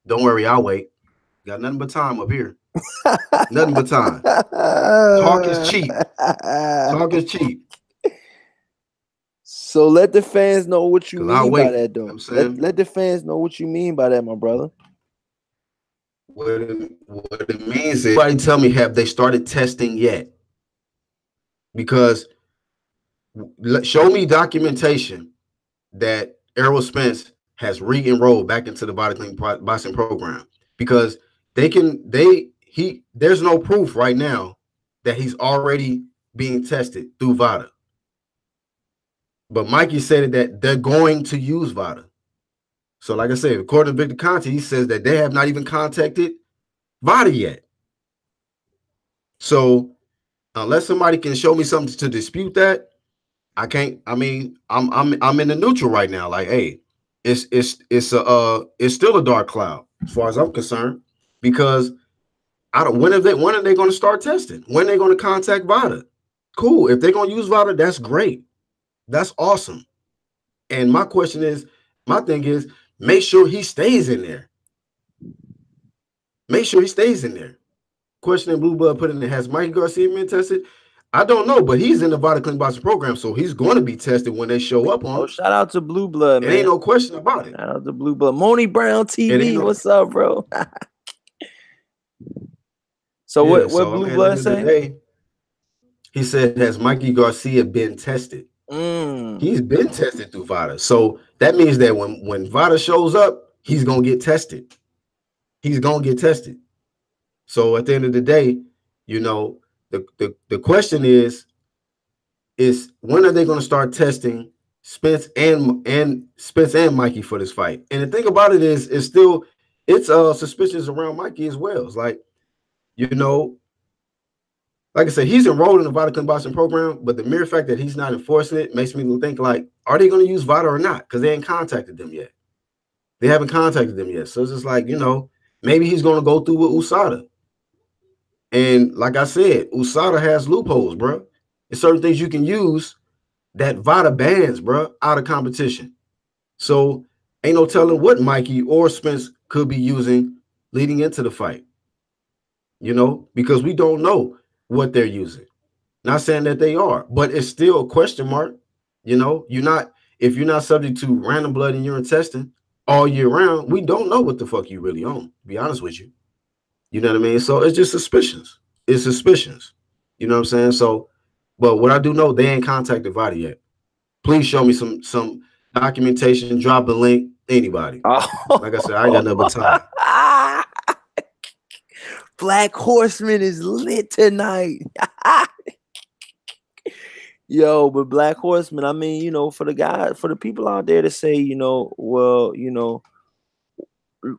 B: Don't worry, I'll wait. Got nothing but time up here. Nothing but time. Talk is cheap. Talk is cheap.
A: So let the fans know what you mean by that, though. Let the fans know what you mean by that, my brother.
B: What it means is, everybody tell me, have they started testing yet? Because show me documentation that Errol Spence has re-enrolled back into the VADA Clean Boxing program, because there's no proof right now that he's already being tested through VADA. But Mikey said that they're going to use VADA. So, like I said, according to Victor Conte, he says that they have not even contacted VADA yet. So, unless somebody can show me something to dispute that, I can't. I mean, I'm in the neutral right now. Like, hey, it's still a dark cloud as far as I'm concerned, because I don't. When are they going to start testing? When are they going to contact VADA? Cool. If they're going to use VADA, that's great. That's awesome. And my thing is, make sure he stays in there. Make sure he stays in there. Question Blue Blood put in there, has Mikey Garcia been tested? I don't know, but he's in the VADA Clean Boxing program, so he's going to be tested when they show up on him.
A: Shout out to Blue Blood, man.
B: It ain't no question about it.
A: Shout out to Blue Blood. Moni Brown TV, what's up, bro? So what Blue Blood say?
B: He said, has Mikey Garcia been tested? He's been tested through VADA. So that means that when VADA shows up, he's going to get tested. He's going to get tested. So at the end of the day, you know, the question is when are they going to start testing Spence and Mikey for this fight? And the thing about it is, it's suspicions around Mikey as well. It's like, you know, like I said, he's enrolled in the VADA Clean Boxing program, but the mere fact that he's not enforcing it makes me think, like, are they going to use VADA or not? Because they ain't contacted them yet. They haven't contacted them yet. So it's just like, you know, maybe he's going to go through with USADA. And like I said, USADA has loopholes, bro. There's certain things you can use that VADA bans, bro, out of competition. So ain't no telling what Mikey or Spence could be using leading into the fight. You know, because we don't know what they're using. Not saying that they are, but it's still a question mark. You know, if you're not subject to random blood in urine testing all year round, we don't know what the fuck you really own, to be honest with you. You know what I mean? So it's just suspicions. It's suspicions. You know what I'm saying? So, but what I do know, they ain't contacted VADA yet. Please show me some documentation. Drop a link. Anybody. Like I said, I ain't got nothing but time.
A: Black Horseman is lit tonight. Yo, but Black Horseman, I mean, you know, for the people out there to say, you know, well, you know,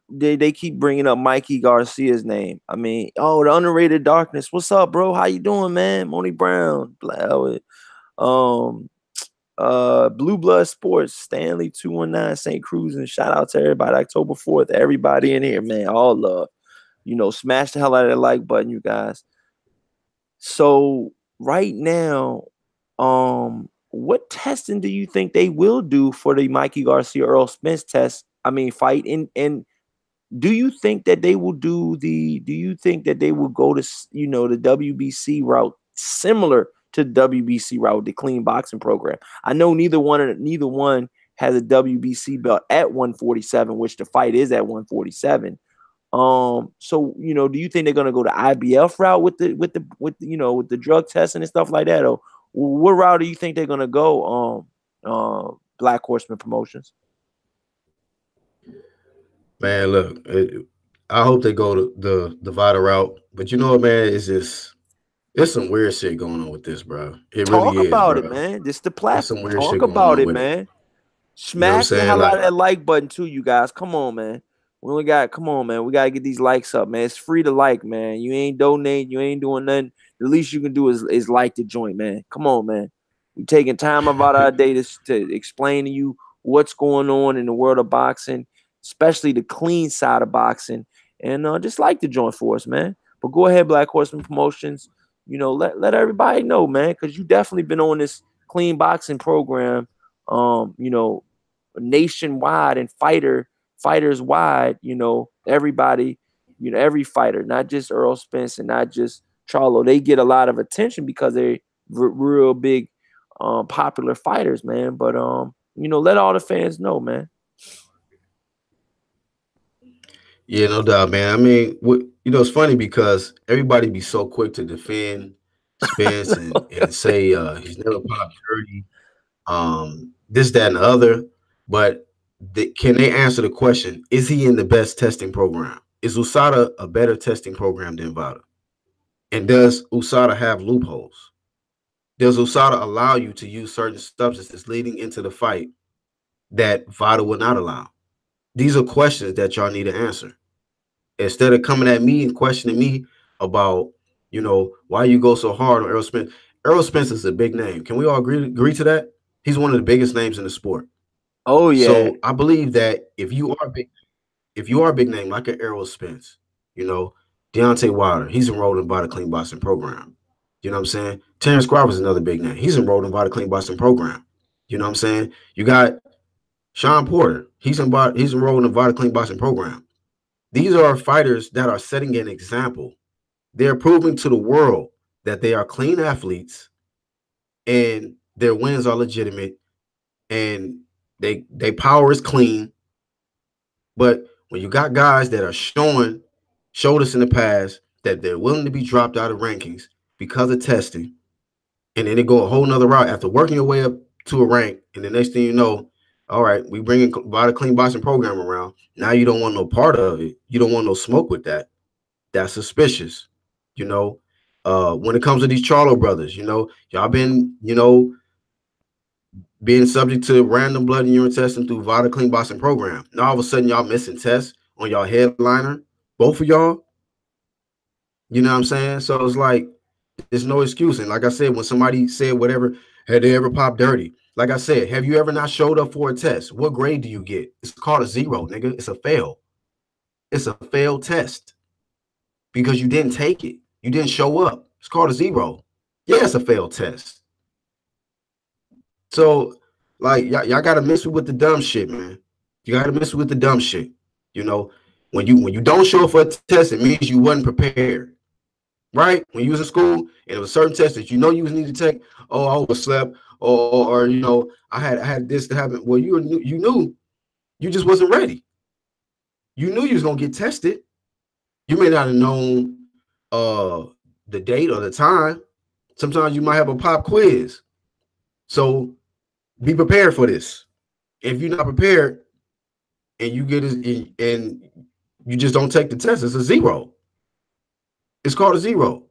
A: they keep bringing up Mikey Garcia's name. I mean, the underrated darkness. What's up, bro? How you doing, man? Moni Brown, Blue Blood Sports, Stanley 219, St. Cruz, and shout out to everybody. October 4th, everybody in here, man. All love. You know, smash the hell out of that like button, you guys. So right now, what testing do you think they will do for the Mikey Garcia Errol Spence fight? And do you think that they will do go to, you know, the WBC route, similar to the WBC route, the clean boxing program? I know neither one has a WBC belt at 147, which the fight is at 147. So, you know, do you think they're gonna go the IBF route with the drug testing and stuff like that, or what route do you think they're gonna go? Black Horseman Promotions.
B: Man, look, I hope they go to the VADA route, but you know what, man, it's some weird shit going on with this, bro. It really is.
A: Talk about it, man. This the platform.
B: Some weird shit
A: going on it, man. Smash the hell out of that like button too, you guys. Come on, man. Come on, man. We gotta get these likes up, man. It's free to like, man. You ain't donating, you ain't doing nothing. The least you can do is like the joint, man. Come on, man. We taking time about our day to explain to you what's going on in the world of boxing, especially the clean side of boxing, and just like the joint for us, man. But go ahead, Black Horseman Promotions. You know, let everybody know, man, because you definitely been on this clean boxing program, you know, nationwide and fighters wide, you know, everybody, you know, every fighter, not just Errol Spence and not just Charlo. They get a lot of attention because they're real big, popular fighters, man. But, you know, let all the fans know, man.
B: Yeah, no doubt, man. I mean, you know, it's funny because everybody be so quick to defend Spence and say he's never popped 30, this, that, and the other. But can they answer the question, is he in the best testing program? Is USADA a better testing program than VADA? And does USADA have loopholes? Does USADA allow you to use certain substances leading into the fight that VADA would not allow? These are questions that y'all need to answer. Instead of coming at me and questioning me about, why you go so hard on Errol Spence. Errol Spence is a big name. Can we all agree to that? He's one of the biggest names in the sport.
A: Oh yeah.
B: So I believe that if you are a big name like an Errol Spence, Deontay Wilder, he's enrolled in the Clean Boxing program. You know what I'm saying? Terrence Crawford's another big name. He's enrolled in the Clean Boxing program. You know what I'm saying? You got Sean Porter. He's enrolled in the Clean Boxing program. These are fighters that are setting an example. They're proving to the world that they are clean athletes and their wins are legitimate and they power is clean. But when you got guys that are showed us in the past that they're willing to be dropped out of rankings because of testing, and then they go a whole nother route after working your way up to a rank, and the next thing you know, all right, we bring in the Clean Boxing program around. Now you don't want no part of it. You don't want no smoke with that. That's suspicious. When it comes to these Charlo brothers, y'all been, being subject to random blood and urine testing through VADA Clean Boxing program. Now all of a sudden y'all missing tests on y'all headliner, both of y'all. You know what I'm saying? So it's like there's no excuse. And like I said, when somebody said whatever, had they ever popped dirty? Like I said, have you ever not showed up for a test? What grade do you get? It's called a 0, nigga. It's a fail. It's a failed test because you didn't take it. You didn't show up. It's called a 0. Yeah, it's a failed test. So, like, y'all gotta miss with the dumb shit, man. You gotta miss with the dumb shit. When you don't show up for a test, it means you wasn't prepared. Right? When you was in school and it was a certain test that you was need to take, oh, I overslept, or I had this to happen. Well, you knew you just wasn't ready. You knew you was gonna get tested. You may not have known the date or the time. Sometimes you might have a pop quiz. So be prepared for this. If you're not prepared and you get it and you just don't take the test, it's a 0. It's called a 0.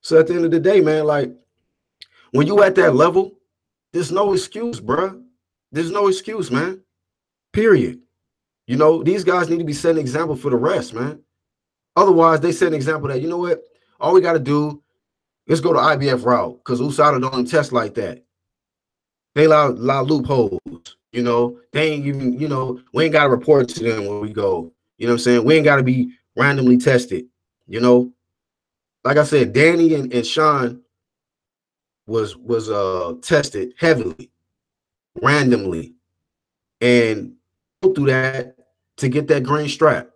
B: So at the end of the day, man, like when you at that level, there's no excuse, bro. There's no excuse, man. Period. These guys need to be setting an example for the rest, man. Otherwise, they set an example that, you know what? All we got to do is go to IBF route because USADA don't test like that. They allow loopholes. They ain't even, we ain't got to report to them when we go. You know what I'm saying? We ain't got to be randomly tested. Like I said, Danny and Sean was tested heavily, randomly, and go through that to get that green strap.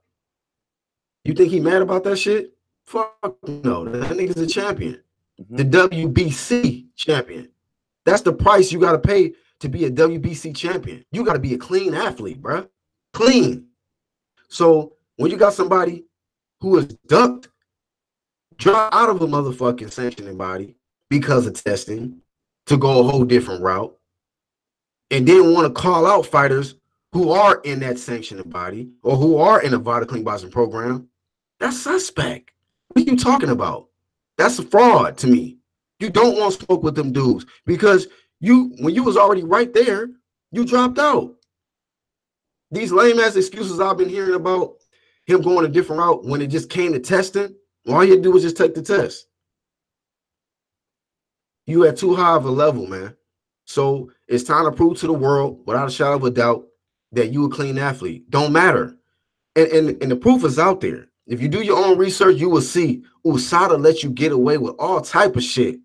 B: You think he mad about that shit? Fuck no. That nigga's a champion. Mm-hmm. The WBC champion. That's the price you got to pay to be a WBC champion. You got to be a clean athlete, bro. Clean. So when you got somebody who is ducked, drop out of a motherfucking sanctioning body because of testing to go a whole different route, and then want to call out fighters who are in that sanctioning body or who are in a VADA Clean Boxing program, that's suspect. What are you talking about? That's a fraud to me. You don't want to smoke with them dudes because when you was already right there, you dropped out. These lame ass excuses I've been hearing about him going a different route when it just came to testing, all you had to do was just take the test. You at too high of a level, man. So it's time to prove to the world, without a shadow of a doubt, that you a clean athlete. Don't matter. And the proof is out there. If you do your own research, you will see USADA lets you get away with all type of shit.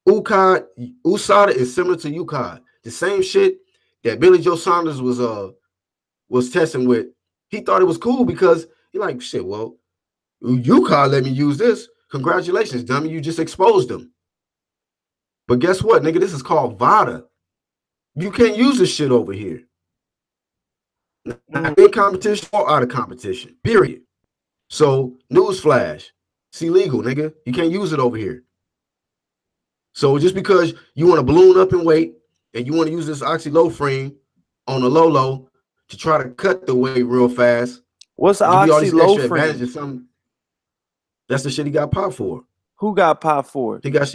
B: USADA is similar to UCAD. The same shit that Billy Joe Saunders was testing with. He thought it was cool because he like, shit, well, UCAD let me use this. Congratulations, dummy. You just exposed them. But guess what, nigga? This is called VADA. You can't use this shit over here. Not in competition or out of competition, period. So, newsflash, it's illegal, nigga. You can't use it over here. So, just because you want to balloon up in weight and you want to use this oxylofrene on a low to try to cut the weight real fast,
A: what's oxylofrene?
B: That's the shit he got popped for.
A: Who got popped for it?
B: He got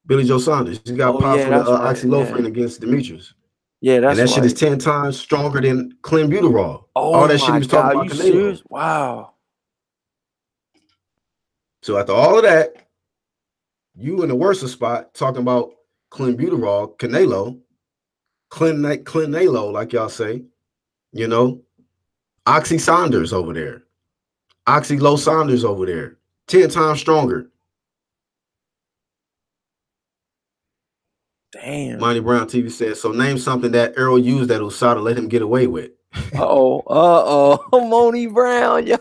B: Billy Joe Saunders. He got
A: Oh
B: popped
A: yeah,
B: for the
A: that's right. Yeah,
B: oxylofrin against Demetrius.
A: yeah,
B: And
A: that's
B: that shit is
A: right.
B: 10 times stronger than clenbuterol.
A: Oh
B: All that shit he
A: my
B: was talking
A: God,
B: about
A: you
B: Canelo.
A: serious? Wow.
B: So after all of that, you in the worst spot talking about clenbuterol, Clenalo, like y'all say, you know, Oxy Saunders over there, Oxylo Saunders over there, 10 times stronger.
A: Damn.
B: Monty Brown TV says, so name something that Errol used that USADA let him get away with.
A: Moni Brown. Yeah.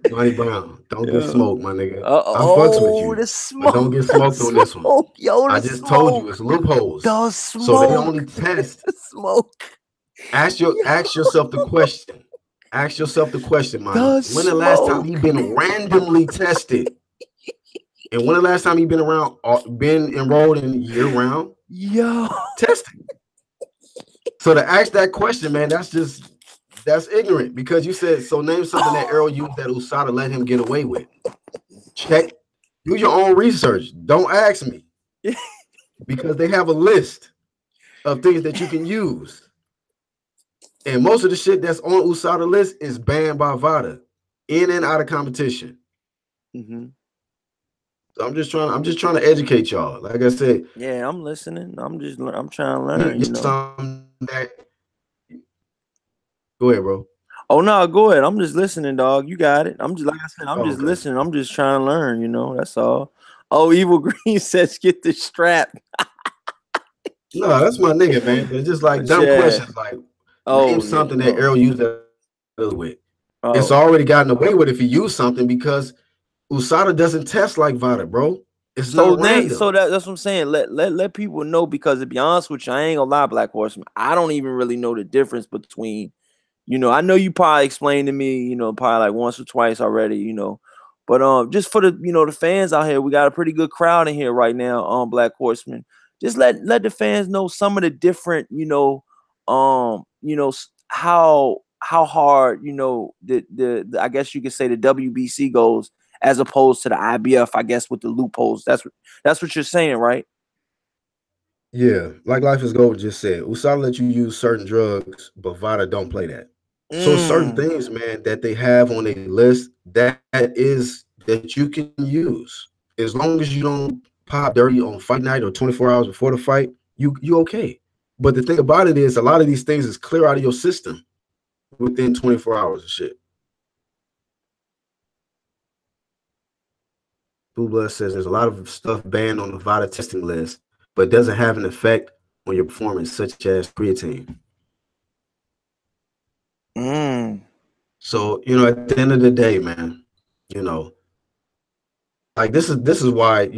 B: Monty Brown, don't get
A: Yeah.
B: smoked, my nigga. I fucks with you,
A: The
B: but
A: smoke,
B: don't get
A: the
B: smoked on this one.
A: smoke, yo,
B: I
A: the
B: just told you
A: smoke,
B: it's loopholes.
A: the
B: So they
A: smoke,
B: only test.
A: the smoke.
B: Ask yourself the question. Ask yourself the question, Monty.
A: The
B: When the last time he
A: smoke.
B: been randomly tested? And when the last time he been enrolled in year round
A: Yo.
B: testing? So to ask that question, man, that's ignorant because you said, so name something that Errol used that USADA let him get away with. Check, do your own research. Don't ask me because they have a list of things that you can use. And most of the shit that's on USADA list is banned by VADA, in and out of competition.
A: Mm-hmm.
B: So I'm just trying to educate y'all. Like I said,
A: yeah, I'm listening. I'm trying to learn. You know.
B: That, go ahead, bro.
A: Oh no, go ahead. I'm just listening, dog. You got it. I'm just like I said. I'm just
B: Okay.
A: listening. I'm just trying to learn. You know. That's all. Oh, Evil Green says, "Get the strap."
B: No, that's my nigga, man. But it's just like dumb questions, like name something that Errol used that with. It's already gotten away with if he used something because USADA doesn't test like VADA, bro. It's not random.
A: So that's what I'm saying. Let people know because to be honest with you, I ain't gonna lie, Black Horseman. I don't even really know the difference between, you know, I know you probably explained to me, you know, probably like once or twice already, you know. But just for the the fans out here, we got a pretty good crowd in here right now, Black Horseman. Just let the fans know some of the different, how hard, the I guess you could say the WBC goes as opposed to the IBF, I guess, with the loopholes. That's what you're saying, right?
B: Yeah, like Life is Gold just said, USADA let you use certain drugs, but VADA don't play that. So certain things, man, that they have on a list that you can use. As long as you don't pop dirty on fight night or 24 hours before the fight, you okay. But the thing about it is a lot of these things is clear out of your system within 24 hours of shit. Blue Blood says there's a lot of stuff banned on the VADA testing list, but doesn't have an effect on your performance, such as creatine. So, at the end of the day, man, like this is why,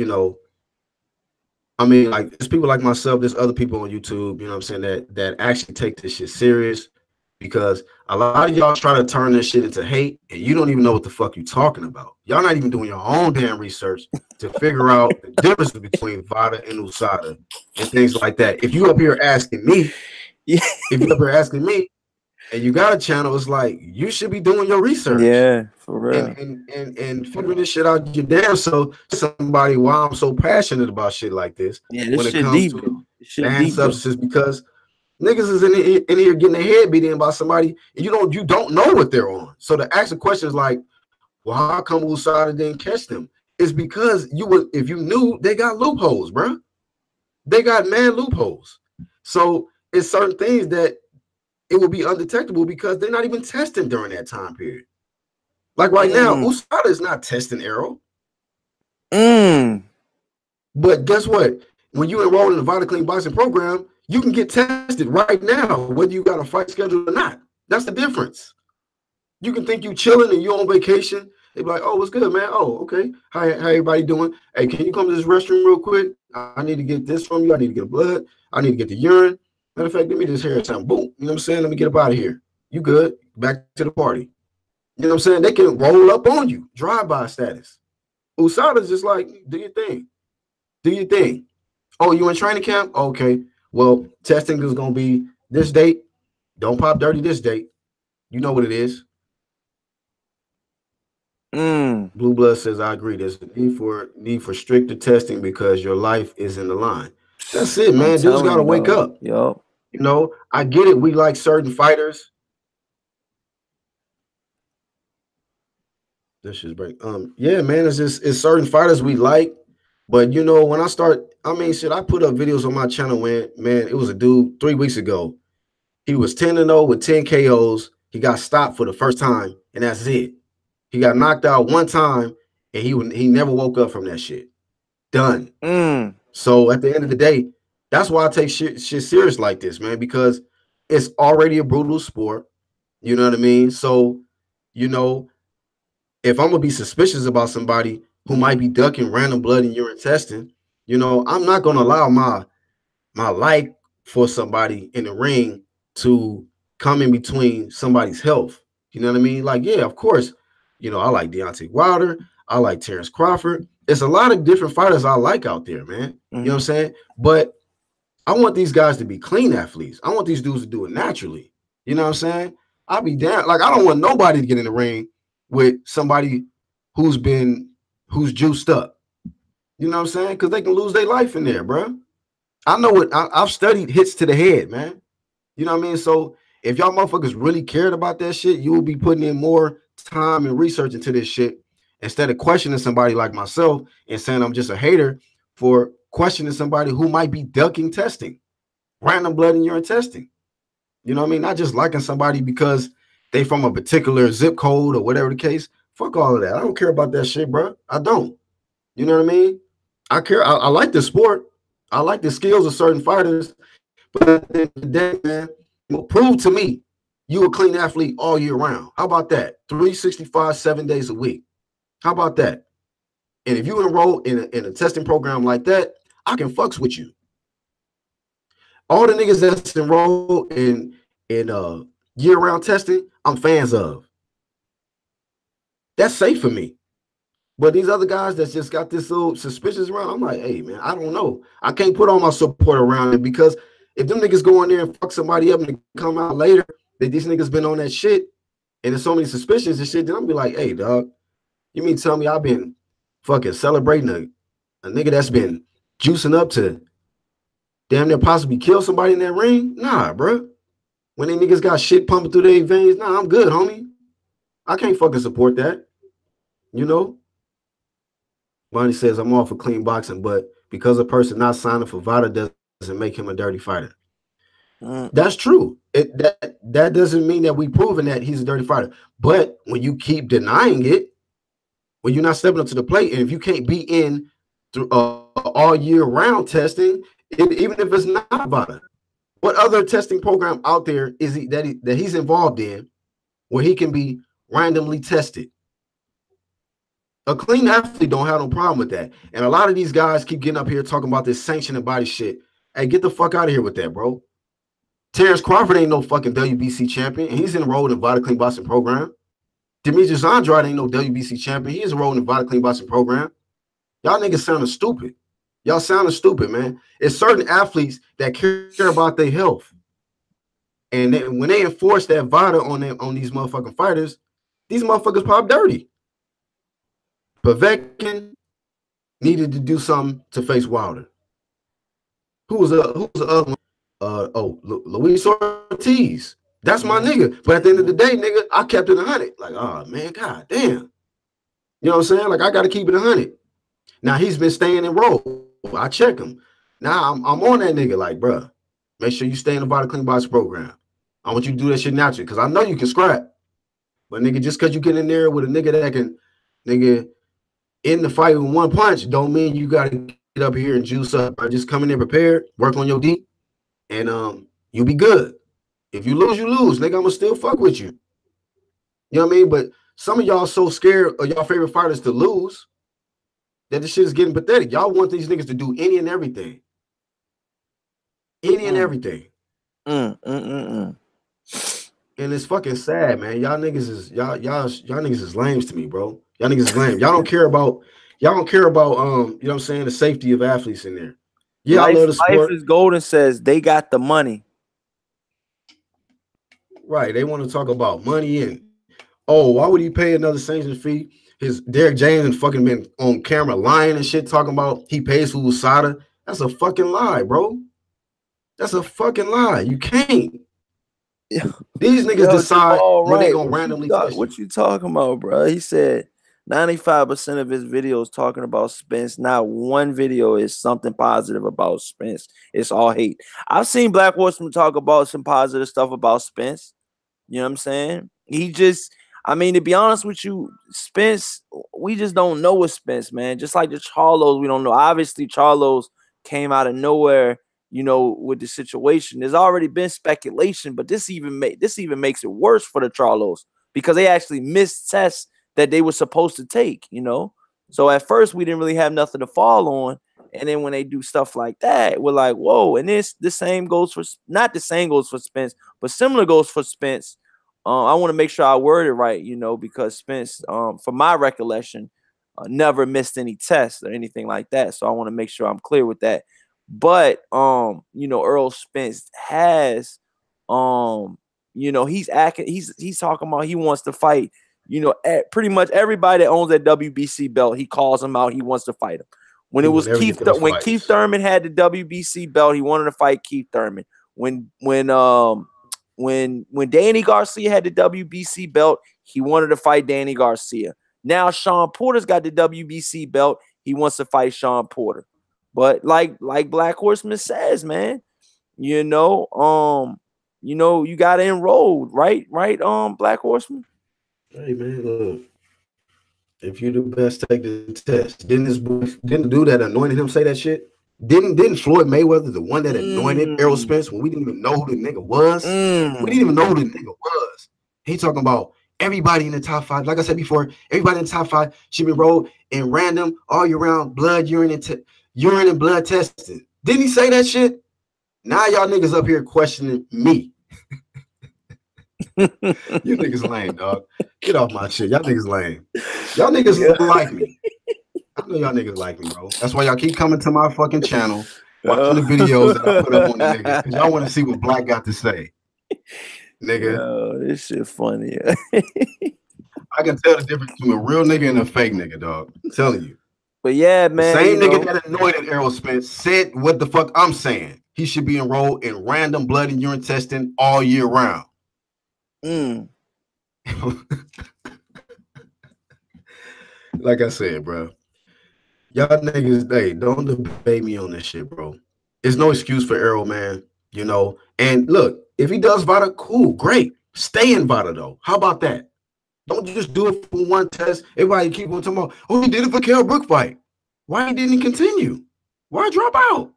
B: I mean, like there's people like myself, there's other people on YouTube, I'm saying, that actually take this shit serious, because a lot of y'all try to turn this shit into hate and you don't even know what the fuck you're talking about. Y'all not even doing your own damn research to figure out the difference between VADA and USADA and things like that. If you up here asking me, and you got a channel, it's like you should be doing your research.
A: Yeah, for real.
B: And figuring this shit out your damn self. Somebody, why I'm so passionate about shit like this.
A: Yeah, this
B: when it
A: shit
B: comes
A: deep,
B: to
A: banned
B: substances, because niggas is in here getting their head beat in by somebody, and you don't know what they're on. So to ask the question is like, well, how come USADA didn't catch them? It's because if you knew, they got loopholes, bro. They got mad loopholes. So it's certain things that it will be undetectable because they're not even testing during that time period. Like right now, USADA is not testing Errol. But guess what? When you enroll in the VADA Clean Boxing program, you can get tested right now, whether you got a fight scheduled or not. That's the difference. You can think you chilling and you on vacation. They be like, oh, what's good, man? Oh, okay. How everybody doing? Hey, can you come to this restroom real quick? I need to get this from you. I need to get blood. I need to get the urine. Matter of fact, give me this hair time. Boom. You know what I'm saying? Let me get up out of here. You good? Back to the party. You know what I'm saying? They can roll up on you. Drive-by status. USADA's just like, do your thing. Do your thing. Oh, you in training camp? Okay. Well, testing is going to be this date. Don't pop dirty this date. You know what it is.
A: Mm.
B: Blue Blood says, I agree. There's a need for stricter testing because your life is in the line. That's it,
A: I'm
B: man. Dudes
A: telling
B: gotta
A: you,
B: wake
A: dog.
B: up.
A: Yo.
B: You know, I get it. We like certain fighters. This is break. Yeah, man, it's certain fighters we like. But you know, when I start, I mean, shit, I put up videos on my channel when, man, it was a dude 3 weeks ago. He was 10-0 with 10 KOs. He got stopped for the first time, and that's it. He got knocked out one time, and he never woke up from that shit. Done.
A: Mm.
B: So at the end of the day, that's why I take shit serious like this, man, because it's already a brutal sport. You know what I mean? So, you know, if I'm gonna be suspicious about somebody who might be ducking random blood in urine testing, you know, I'm not gonna allow my like for somebody in the ring to come in between somebody's health. You know what I mean? Like, yeah, of course, you know, I like Deontay Wilder, I like Terrence Crawford. There's a lot of different fighters I like out there, man. You know what I'm
A: Mm-hmm.
B: saying? But I want these guys to be clean athletes. I want these dudes to do it naturally. You know what I'm saying? I'll be down. Like, I don't want nobody to get in the ring with somebody who's juiced up. You know what I'm saying? Because they can lose their life in there, bro. I know what I've studied hits to the head, man. You know what I mean? So if y'all motherfuckers really cared about that shit, you will be putting in more time and research into this shit instead of questioning somebody like myself and saying I'm just a hater for questioning somebody who might be ducking testing, random blood in urine testing. You know what I mean? Not just liking somebody because they from a particular zip code or whatever the case. Fuck all of that. I don't care about that shit, bro. I don't. You know what I mean? I care. I like the sport. I like the skills of certain fighters. But at the end of the day, man, prove to me you a clean athlete all year round. How about that? 365, 7 days a week. How about that? And if you enroll in a testing program like that, I can fucks with you. All the niggas that's enrolled in year-round testing, I'm fans of. That's safe for me. But these other guys that's just got this little suspicious around, I'm like, hey man, I don't know. I can't put all my support around it because if them niggas go in there and fuck somebody up and come out later that these niggas been on that shit and there's so many suspicions and shit, then I'm be like, hey dog, you mean tell me I've been fucking celebrating a nigga that's been juicing up to damn near possibly kill somebody in that ring? Nah, bro. When they niggas got shit pumping through their veins, nah, I'm good, homie. I can't fucking support that. You know? Bonnie says I'm all for clean boxing, but because a person not signing for VADA doesn't make him a dirty fighter.
A: Mm.
B: That's true. That doesn't mean that we proven that he's a dirty fighter. But when you keep denying it, when you're not stepping up to the plate, and if you can't be in through all year round testing, even if it's not VADA, what other testing program out there is that he's involved in where he can be randomly tested? A clean athlete don't have no problem with that. And a lot of these guys keep getting up here talking about this sanctioned body shit. Hey, get the fuck out of here with that, bro. Terrence Crawford ain't no fucking WBC champion, and he's enrolled in VADA Clean Boxing program. Demetrius Andrade ain't no WBC champion. He's enrolled in the VADA Clean Boxing program. Y'all niggas sounding stupid. Y'all sounding stupid, man. It's certain athletes that care about their health. And when they enforce that VADA on these motherfucking fighters, these motherfuckers pop dirty. Povetkin needed to do something to face Wilder. Who was the other one? Luis Ortiz. That's my nigga. But at the end of the day, nigga, I kept it 100. Like, oh man, god damn. You know what I'm saying? Like, I got to keep it 100. Now he's been staying in roll. I check him. Now I'm on that nigga. Like, bro, make sure you stay in the Body Clean Box program. I want you to do that shit naturally because I know you can scrap. But nigga, just because you get in there with a nigga that can, nigga, in the fight with one punch, don't mean you got to get up here and juice up. Bro. Just come in there prepared, work on your D, and you'll be good. If you lose, you lose. Nigga, I'ma still fuck with you. You know what I mean? But some of y'all so scared of y'all favorite fighters to lose that this shit is getting pathetic. Y'all want these niggas to do any and everything. Any and everything. And it's fucking sad, man. Y'all niggas is lames to me, bro. Y'all niggas is lame. Y'all don't care about you know what I'm saying, the safety of athletes in there. Yeah, I love the
A: Life
B: sport.
A: is golden says they got the money.
B: Right. They want to talk about money and, oh, why would he pay another sanction fee his Derek James and fucking been on camera lying and shit, talking about he pays for USADA. That's a fucking lie, bro. That's a fucking lie. You can't. These niggas decide
A: Jamal,
B: when they
A: right?
B: gonna randomly test you.
A: What you talking about, bro? He said 95% of his videos talking about Spence. Not one video is something positive about Spence. It's all hate. I've seen Black Horseman talk about some positive stuff about Spence. You know what I'm saying? He just, I mean, to be honest with you, Spence, we just don't know what Spence, man. Just like the Charlos, we don't know. Obviously, Charlos came out of nowhere, you know, with the situation. There's already been speculation, but this even makes it worse for the Charlos because they actually missed tests that they were supposed to take, you know. So at first we didn't really have nothing to fall on. And then when they do stuff like that, we're like, whoa. And the same goes for, not the same goes for Spence, but similar goes for Spence. I want to make sure I word it right, you know, because Spence, from my recollection, never missed any tests or anything like that. So I want to make sure I'm clear with that. But you know, Errol Spence has, you know, he's talking about he wants to fight, you know, pretty much everybody that owns that WBC belt. He calls him out. He wants to fight him. When it was Keith Thurman had the WBC belt, he wanted to fight Keith Thurman. When Danny Garcia had the WBC belt, he wanted to fight Danny Garcia. Now Sean Porter's got the WBC belt. He wants to fight Sean Porter. But like Black Horseman says, man, you know, you gotta enroll, right? Black Horseman.
B: Hey man, look. If you the best, take the test. Didn't the dude that anointed him say that shit? Didn't Floyd Mayweather, the one that anointed Errol Spence, when we didn't even know who the nigga was? We didn't even know who the nigga was. He talking about everybody in the top 5. Like I said before, everybody in the top 5 should be enrolled in random, all year round blood, urine and blood testing. Didn't he say that shit? Now y'all niggas up here questioning me. You niggas lame, dog. Get off my shit. Y'all niggas lame. Y'all niggas like me. I know y'all niggas like me, bro. That's why y'all keep coming to my fucking channel, watching the videos that I put up on the niggas, because y'all want to see what Black got to say. Nigga.
A: Yo, this shit funny.
B: I can tell the difference between a real nigga and a fake nigga, dog. I'm telling you.
A: But yeah, man.
B: The same nigga that anointed Errol Spence said what the fuck I'm saying. He should be enrolled in random blood and urine testing all year round. Like I said, bro. Y'all niggas, hey, don't debate me on this shit, bro. There's no excuse for Errol, man. You know, and look, if he does VADA, cool, great. Stay in VADA, though. How about that? Don't just do it for one test. Everybody keep on talking about, oh, he did it for Kell Brook fight. Why didn't he continue? Why drop out?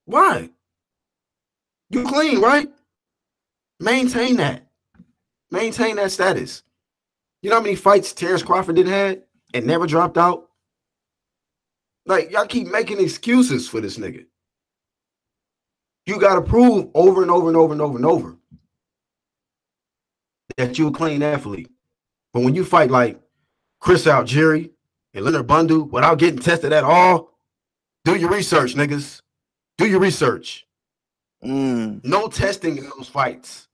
B: Why? You clean, right? Maintain that. Maintain that status. You know how many fights Terrence Crawford did had and never dropped out? Like, y'all keep making excuses for this nigga. You got to prove over and over and over and over and over that you're a clean athlete. But when you fight like Chris Algieri and Leonard Bundu without getting tested at all, do your research, niggas. Do your research. No testing in those fights.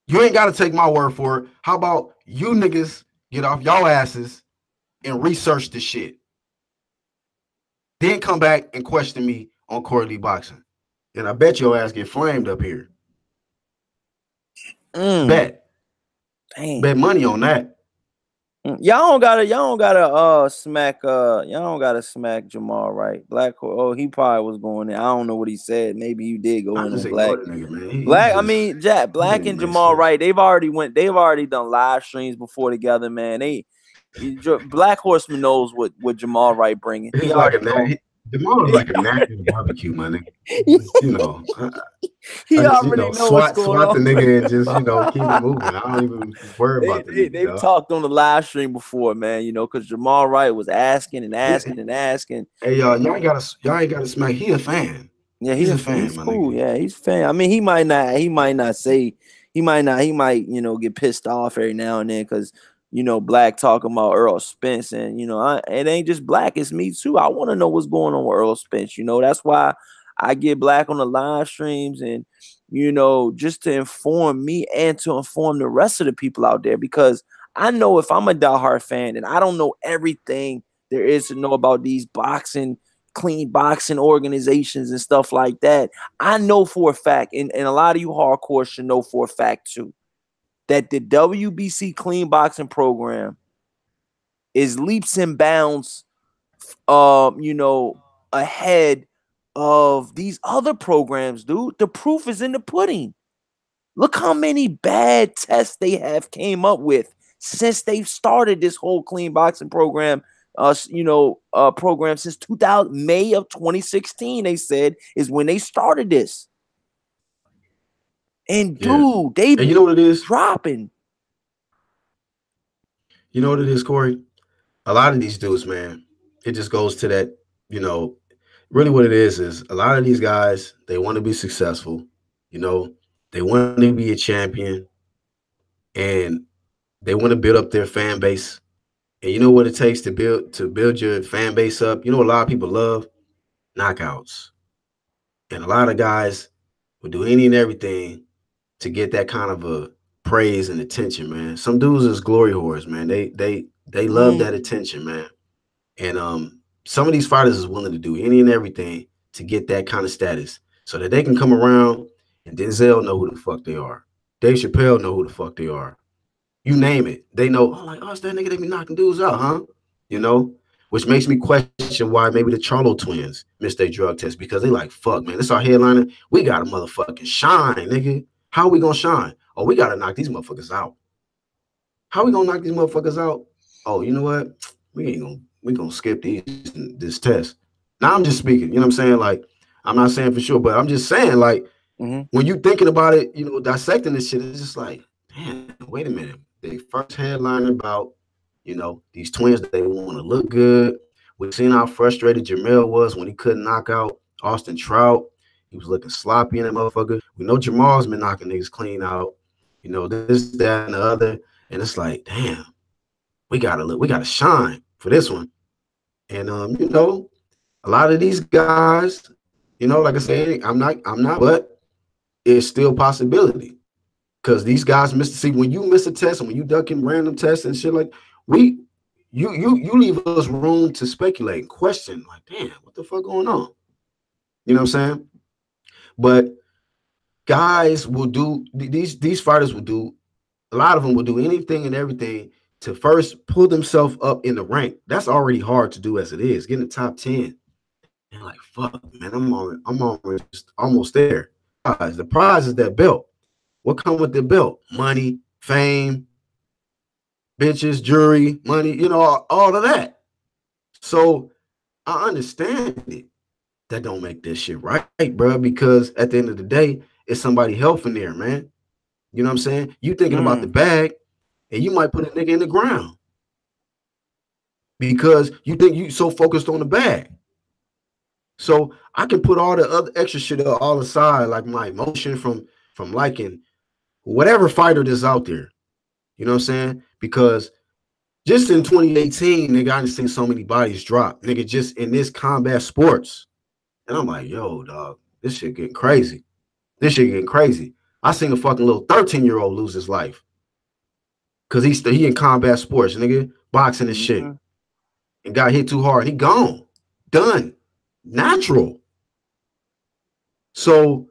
B: You ain't got to take my word for it. How about you niggas get off y'all asses and research the shit? Then come back and question me on Corey Lee Boxing. And I bet your ass get flamed up here. Bet. Dang. Bet money on that.
A: Y'all don't gotta smack Jamal, right? Black, oh, he probably was going in. I don't know what he said. Maybe you did go in on Black. Black and Jamal Wright, they've already done live streams before together, man. Black Horseman knows what Jamal Wright bringing.
B: Jamal is like a natural barbecue, my nigga. You know,
A: he already knows what's going on.
B: Swat the nigga and just, keep it moving. I don't even worry about that.
A: They've talked on the live stream before, man, because Jamal Wright was asking and asking and asking.
B: Hey, y'all ain't gotta smack. He a fan.
A: Yeah, he's a fan. He's cool. Nigga. Yeah, he's a fan. I mean, he might not get pissed off every now and then because Black talking about Errol Spence, and it ain't just Black, it's me too. I want to know what's going on with Errol Spence. That's why I get Black on the live streams, and just to inform me and to inform the rest of the people out there, because I know if I'm a diehard fan and I don't know everything there is to know about these clean boxing organizations and stuff like that, I know for a fact, and a lot of you hardcore should know for a fact too, that the WBC clean boxing program is leaps and bounds, ahead of these other programs, dude. The proof is in the pudding. Look how many bad tests they have came up with since they've started this whole clean boxing program. Program since 2000 May of 2016. They said is when they started this. And
B: Yeah.
A: dude, they
B: And you know what it is?
A: dropping.
B: You know what it is, Corey? A lot of these dudes, man, it just goes to that, you know, really what it is a lot of these guys, they want to be successful, you know, they want to be a champion and they want to build up their fan base. And you know what it takes to build your fan base up? You know what a lot of people love? Knockouts. And a lot of guys will do any and everything to get that kind of a praise and attention, man. Some dudes is glory whores, man. They love that attention, man. And some of these fighters is willing to do any and everything to get that kind of status so that they can come around and Denzel know who the fuck they are. Dave Chappelle know who the fuck they are. You name it. They know, oh, like, oh, it's that nigga that be knocking dudes out, huh? You know? Which makes me question why maybe the Charlo twins missed their drug test because they like, fuck, man, this our headliner. We got to motherfucking shine, nigga. How are we going to shine? Oh, we got to knock these motherfuckers out. How we going to knock these motherfuckers out? Oh, you know what? We gonna skip this test. Now I'm just speaking, you know what I'm saying? Like, I'm not saying for sure, but I'm just saying, like, when you thinking about it, you know, dissecting this shit, it's just like, damn, wait a minute. They first headline about, you know, these twins, they want to look good. We've seen how frustrated Jamel was when he couldn't knock out Austin Trout. He was looking sloppy in that motherfucker. We know Jamal's been knocking niggas clean out, you know, this, that, and the other. And it's like, damn, we gotta shine for this one. And you know, a lot of these guys, you know, like I said, I'm not, but it's still possibility. Because these guys miss. See, when you miss a test and when you ducking random tests and shit, like you leave us room to speculate and question, like, damn, what the fuck going on? You know what I'm saying? But guys will do these fighters will do, a lot of them will do anything and everything to first pull themselves up in the rank. That's already hard to do as it is. Getting the top 10. And like, fuck, man, I'm almost there. The prize is that belt. What come with the belt? Money, fame, bitches, jury, money, you know, all of that. So I understand it. That don't make this shit right, bro, because at the end of the day, it's somebody helping there, man. You know what I'm saying? You thinking about the bag, and you might put a nigga in the ground because you think you so focused on the bag. So I can put all the other extra shit all aside, like my emotion from liking whatever fighter that's out there. You know what I'm saying? Because just in 2018, nigga, I done seen so many bodies drop, nigga, just in this combat sports. And I'm like, yo, dog, this shit getting crazy. This shit getting crazy. I seen a fucking little 13-year-old lose his life. Cause he in combat sports, nigga, boxing and shit. And got hit too hard. He gone. Done. Natural. So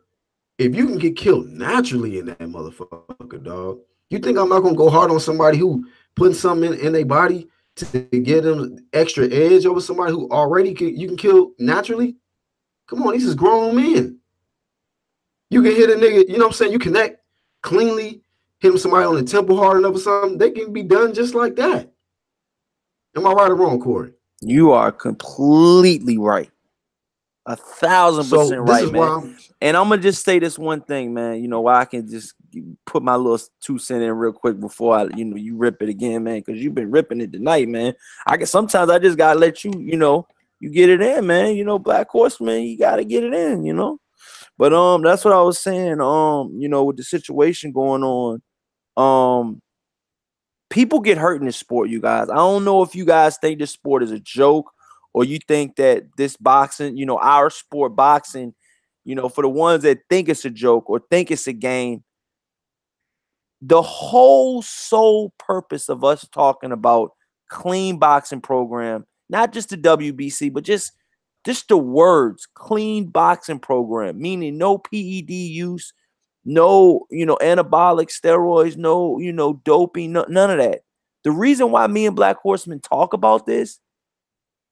B: if you can get killed naturally in that motherfucker, dog, you think I'm not gonna go hard on somebody who putting something in their body to get them extra edge over somebody who already you can kill naturally? Come on, these is grown men. You can hit a nigga, you know what I'm saying? You connect cleanly, hit somebody on the temple hard enough or something, they can be done just like that. Am I right or wrong, Corey?
A: You are completely right. 1,000% right, man. And I'm gonna just say this one thing, man. You know, why I can just put my little 2 cents in real quick before you rip it again, man, because you've been ripping it tonight, man. Sometimes I just gotta let you, you get it in, man. You know, Black Horseman, you gotta get it in, But that's what I was saying. With the situation going on, people get hurt in this sport, you guys. I don't know if you guys think this sport is a joke or you think that this boxing, our sport boxing, for the ones that think it's a joke or think it's a game, the whole sole purpose of us talking about clean boxing program, not just the WBC, but just the words clean boxing program, meaning no PED use, no, anabolic steroids, no, doping, none of that. The reason why me and Black Horseman talk about this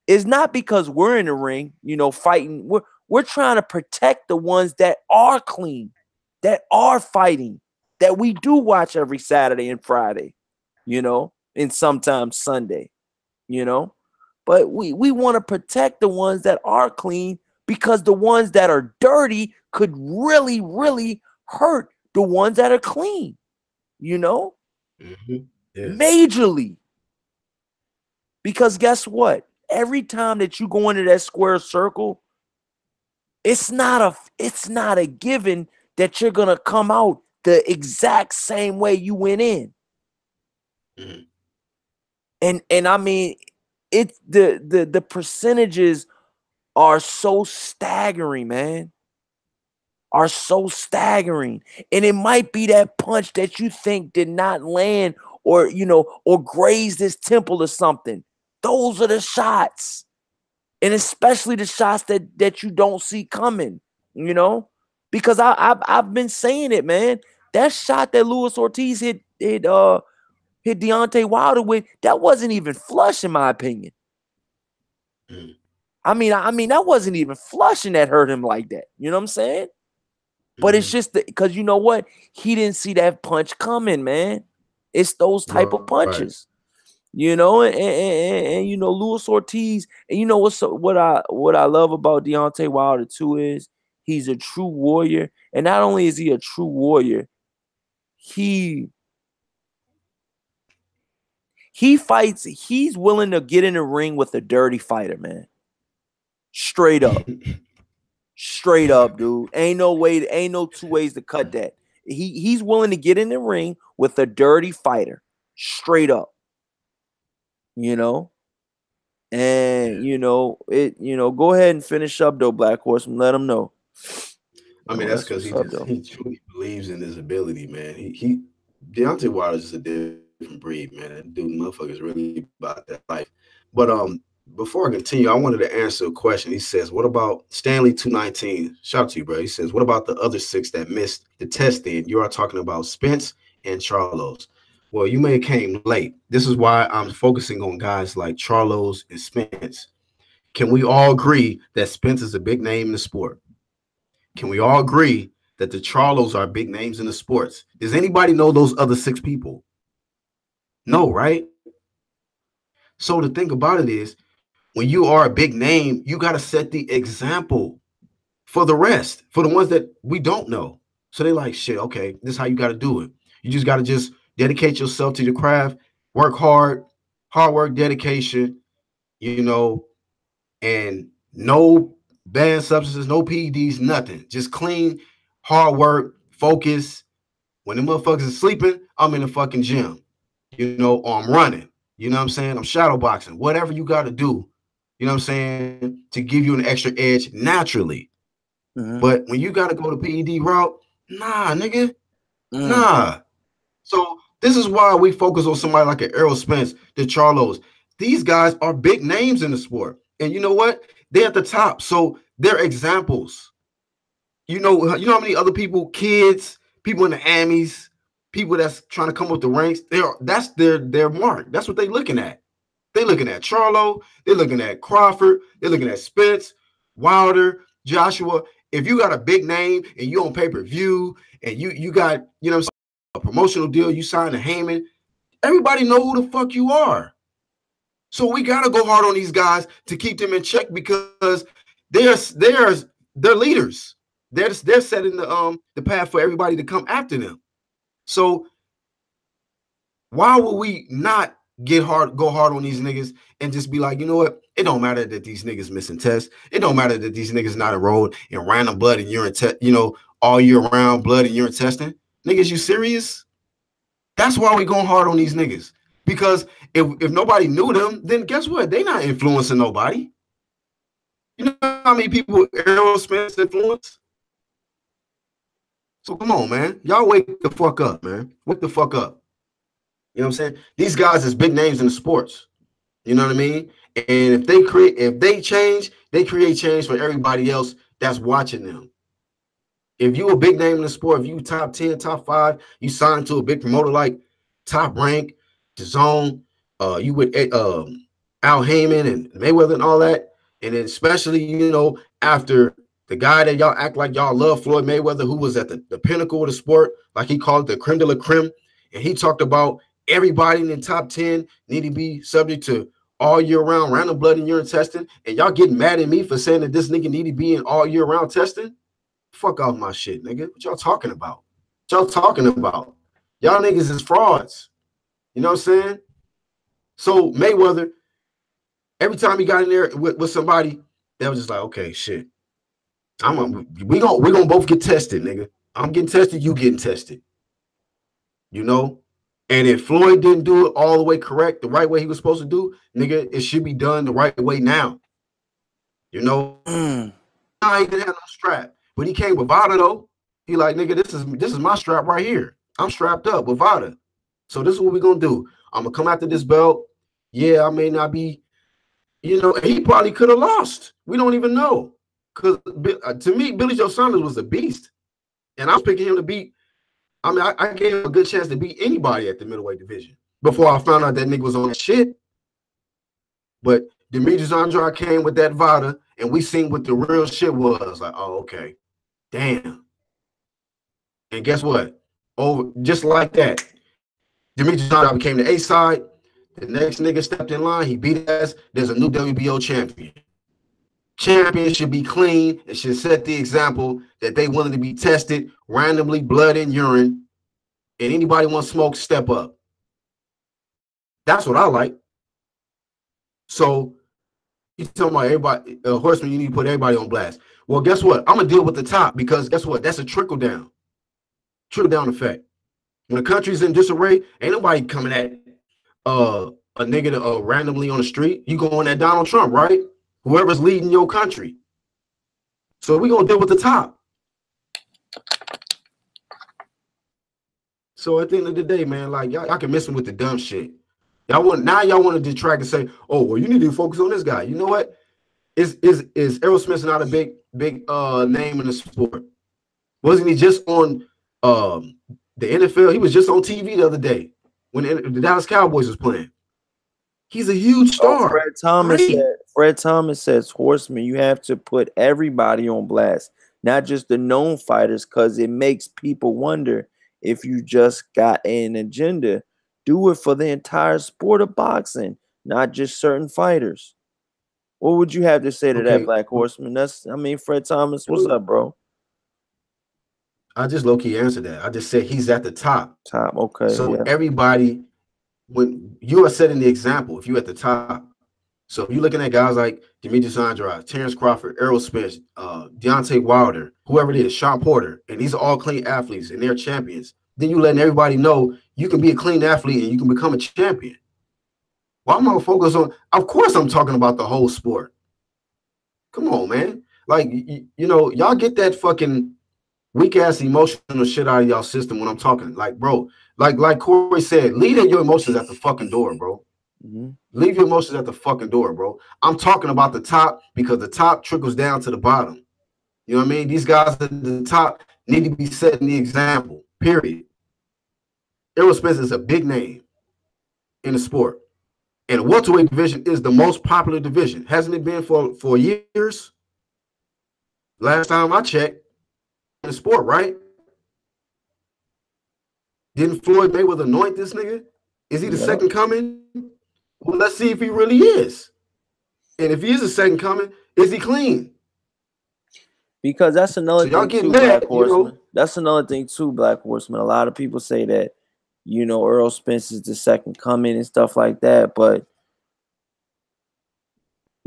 A: is not because we're in the ring, fighting. We're trying to protect the ones that are clean, that are fighting, that we do watch every Saturday and Friday, and sometimes Sunday, you know. But we want to protect the ones that are clean because the ones that are dirty could really, really hurt the ones that are clean,
B: Mm-hmm. Yeah.
A: majorly. Because guess what? Every time that you go into that square circle, it's not a given that you're gonna come out the exact same way you went in.
B: Mm-hmm.
A: And I mean, it's the percentages are so staggering, man. Are so staggering. And it might be that punch that you think did not land or or graze this temple or something. Those are the shots. And especially the shots that you don't see coming, because I've been saying it, man. That shot that Luis Ortiz hit Deontay Wilder with, that wasn't even flush in my opinion.
B: Mm-hmm.
A: I mean that wasn't even flushing that hurt him like that. You know what I'm saying? But it's just because you know what? He didn't see that punch coming, man. It's those type of
B: Right.
A: punches. And Luis Ortiz, and what I love about Deontay Wilder too is he's a true warrior, and not only is he a true warrior, he fights. He's willing to get in the ring with a dirty fighter, man. Straight up, dude. Ain't no two ways to cut that. He's willing to get in the ring with a dirty fighter, straight up. And go ahead and finish up though, Black Horseman. Let him know.
B: I mean, that's because he truly believes in his ability, man. He Deontay Wilder is a different breed, man. That dude, motherfucker's really about that life. But before I continue, I wanted to answer a question. He says, "What about Stanley 219?" Shout out to you, bro. He says, "What about the other 6 that missed the testing? You are talking about Spence and Charlos." Well, you may have came late. This is why I'm focusing on guys like Charlos and Spence. Can we all agree that Spence is a big name in the sport? Can we all agree that the Charlos are big names in the sports? Does anybody know those other 6 people? No, right? So the thing about it is, when you are a big name, you got to set the example for the rest, for the ones that we don't know. So they're like, shit, okay, this is how you got to do it. You just got to just dedicate yourself to the craft, work hard work, dedication, and no banned substances, no PEDs, nothing. Just clean, hard work, focus. When the motherfuckers are sleeping, I'm in the fucking gym, or I'm running. You know what I'm saying? I'm shadow boxing. Whatever you got to do, you know what I'm saying, to give you an extra edge naturally. Mm-hmm. But when you got to go the PED route, nah, nigga, nah. So this is why we focus on somebody like an Errol Spence, the Charlos. These guys are big names in the sport. And you know what? They're at the top. So they're examples. You know how many other people, kids, people in the Amis, people that's trying to come up the ranks, that's their mark. That's what they're looking at. They're looking at Charlo, they're looking at Crawford, they're looking at Spence, Wilder, Joshua. If you got a big name and you on pay-per-view and you got, a promotional deal, you signed to Heyman, everybody know who the fuck you are. So we gotta go hard on these guys to keep them in check because they're leaders. They're setting the path for everybody to come after them. So why would we not go hard on these niggas and just be like, you know what? It don't matter that these niggas missing tests. It don't matter that these niggas not enrolled in random blood and urine all year round blood and urine testing. Niggas, you serious? That's why we going hard on these niggas. Because if nobody knew them, then guess what? They not influencing nobody. You know how many people Errol Spence influence? So come on, man. Y'all wake the fuck up, man. Wake the fuck up. You know what I'm saying? These guys is big names in the sports. You know what I mean? And if they change, they create change for everybody else that's watching them. If you a big name in the sport, if you top 10, top 5, you sign to a big promoter like Top Rank, DAZN, you with Al Heyman and Mayweather and all that, and then especially, after the guy that y'all act like y'all love, Floyd Mayweather, who was at the pinnacle of the sport, like he called it the creme de la creme, and he talked about everybody in the top 10 need to be subject to all year round random blood and urine testing, and y'all getting mad at me for saying that this nigga need to be in all year round testing? Fuck off my shit, nigga. What y'all talking about? What y'all talking about? Y'all niggas is frauds. You know what I'm saying? So Mayweather, every time he got in there with somebody, that was just like, okay, shit. We gonna both get tested, nigga. I'm getting tested, you getting tested. You know? And if Floyd didn't do it all the way correct, the right way he was supposed to do, nigga, it should be done the right way now. You know? I ain't gonna have no strap. But he came with Vada though. He like, nigga, this is my strap right here. I'm strapped up with Vada. So this is what we're gonna do. I'm gonna come after this belt. Yeah, I may not be, he probably could have lost. We don't even know. Because to me, Billy Joe Saunders was a beast. And I was picking him to beat. I mean, I gave him a good chance to beat anybody at the middleweight division before I found out that nigga was on that shit. But Demetrius Andrade came with that Vada, and we seen what the real shit was. Like, oh, okay. Damn. And guess what? Oh, just like that, Demetrius Andrade became the A side. The next nigga stepped in line. He beat his ass. There's a new WBO champion. Champion should be clean and should set the example that they willing to be tested randomly, blood and urine. And anybody want to smoke, step up. That's what I like. So you talking about everybody, Horseman, you need to put everybody on blast. Well, guess what? I'm gonna deal with the top because guess what? That's a trickle down effect. When the country's in disarray, ain't nobody coming at a nigga randomly on the street. You going at Donald Trump, right? Whoever's leading your country. So we gonna deal with the top. So at the end of the day, man, like y'all can miss him with the dumb shit. Y'all want to detract and say, oh, well, you need to focus on this guy. You know what? Is Errol Spence not a big name in the sport? Wasn't he just on the NFL? He was just on TV the other day when the Dallas Cowboys was playing. He's a huge star.
A: Fred Thomas says, Horseman, you have to put everybody on blast, not just the known fighters, because it makes people wonder if you just got an agenda. Do it for the entire sport of boxing, not just certain fighters. What would you have to say to that, Black Horseman? Fred Thomas, what's up, bro?
B: I just low-key answered that. I just said he's at the top.
A: Okay.
B: So everybody, when you are setting the example, if you're at the top. So if you're looking at guys like Demetrius Andrade, Terrence Crawford, Errol Spence, Deontay Wilder, whoever it is, Sean Porter, and these are all clean athletes and they're champions, then you letting everybody know you can be a clean athlete and you can become a champion. Well, I'm gonna focus on, of course I'm talking about the whole sport. Come on, man. Like, y'all get that fucking weak-ass emotional shit out of y'all system when I'm talking. Like, bro, like Corey said, leave your emotions at the fucking door, bro.
A: Mm-hmm.
B: Leave your emotions at the fucking door, bro. I'm talking about the top because the top trickles down to the bottom. You know what I mean? These guys at the top need to be setting the example, period. Errol Spence is a big name in the sport. And the welterweight division is the most popular division. Hasn't it been for years? Last time I checked in the sport, right? Didn't Floyd Mayweather anoint this nigga? Is he the second coming? Well, let's see if he really is. And if he is the second coming, is he clean?
A: Because that's another thing too, Black Horseman. That's another thing too, Black Horseman. A lot of people say that, Errol Spence is the second coming and stuff like that. But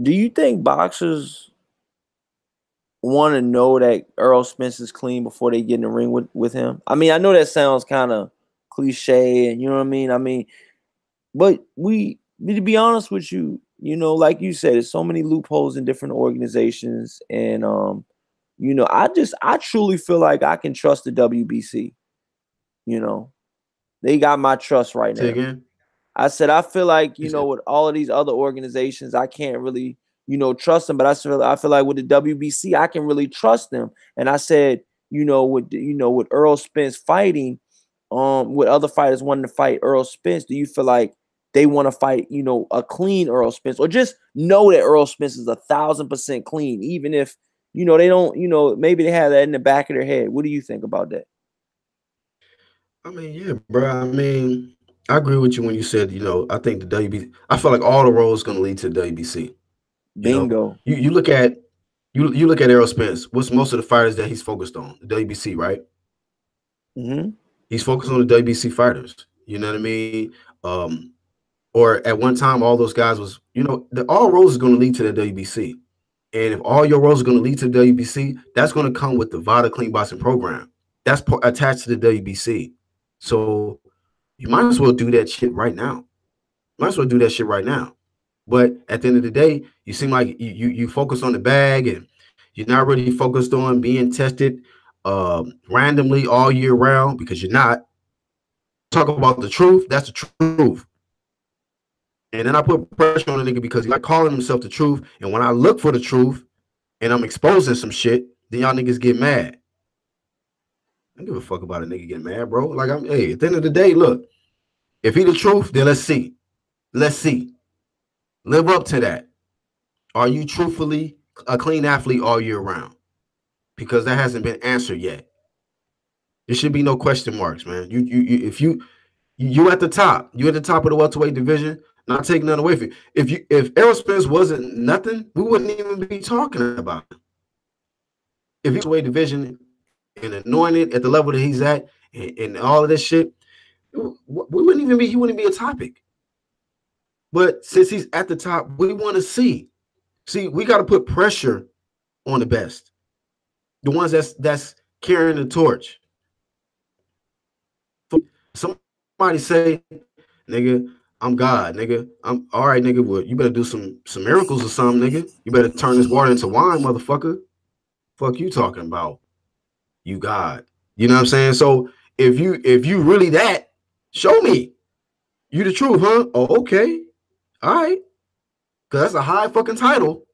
A: do you think boxers want to know that Errol Spence is clean before they get in the ring with him? I mean, I know that sounds kind of cliche, and you know what I mean? But to be honest with you, like you said, there's so many loopholes in different organizations, and I truly feel like I can trust the WBC. They got my trust right
B: Say
A: now.
B: again.
A: I said I feel like
B: You said,
A: with all of these other organizations, I can't really trust them. But I feel like with the WBC, I can really trust them. And I said, with Errol Spence fighting, with other fighters wanting to fight Errol Spence, do you feel like they want to fight a clean Errol Spence, or just know that Errol Spence is 1,000% clean, even if they don't maybe they have that in the back of their head? What do you think about that?
B: I mean, yeah, bro. I mean, I agree with you when you said, I think the WBC. I feel like all the roads going to lead to the WBC.
A: Bingo.
B: You look at you look at Errol Spence. What's most of the fighters that he's focused on? The WBC, right?
A: Mm-hmm.
B: He's focused on the WBC fighters. You know what I mean? Or at one time, all those guys was, all roads is going to lead to the WBC. And if all your roads are going to lead to the WBC, that's going to come with the VADA Clean Boxing program. That's attached to the WBC. So you might as well do that shit right now. Might as well do that shit right now. But at the end of the day, you seem like you focus on the bag, and you're not really focused on being tested randomly all year round, because you're not. Talk about the truth. That's the truth. And then I put pressure on the nigga because he like calling himself the truth. And when I look for the truth and I'm exposing some shit, then y'all niggas get mad. I don't give a fuck about a nigga getting mad, bro. Like, hey, at the end of the day, look, if he the truth, then let's see. Let's see. Live up to that. Are you truthfully a clean athlete all year round? Because that hasn't been answered yet. There should be no question marks, man. If you at the top, you at the top of the welterweight division. Not taking nothing away from you. If Errol Spence wasn't nothing, we wouldn't even be talking about it. If he's welterweight division and anointed at the level that he's at, and all of this shit, we wouldn't even be. He wouldn't be a topic. But since he's at the top, we want to see. See, we got to put pressure on the best, the ones that's carrying the torch. Somebody say, nigga, I'm God, nigga. I'm all right, nigga. Well, you better do some miracles or something, nigga. You better turn this water into wine, motherfucker. Fuck you talking about? You God. You know what I'm saying? So if you really that, show me. You the truth, huh? Oh, okay. All right. Because that's a high fucking title.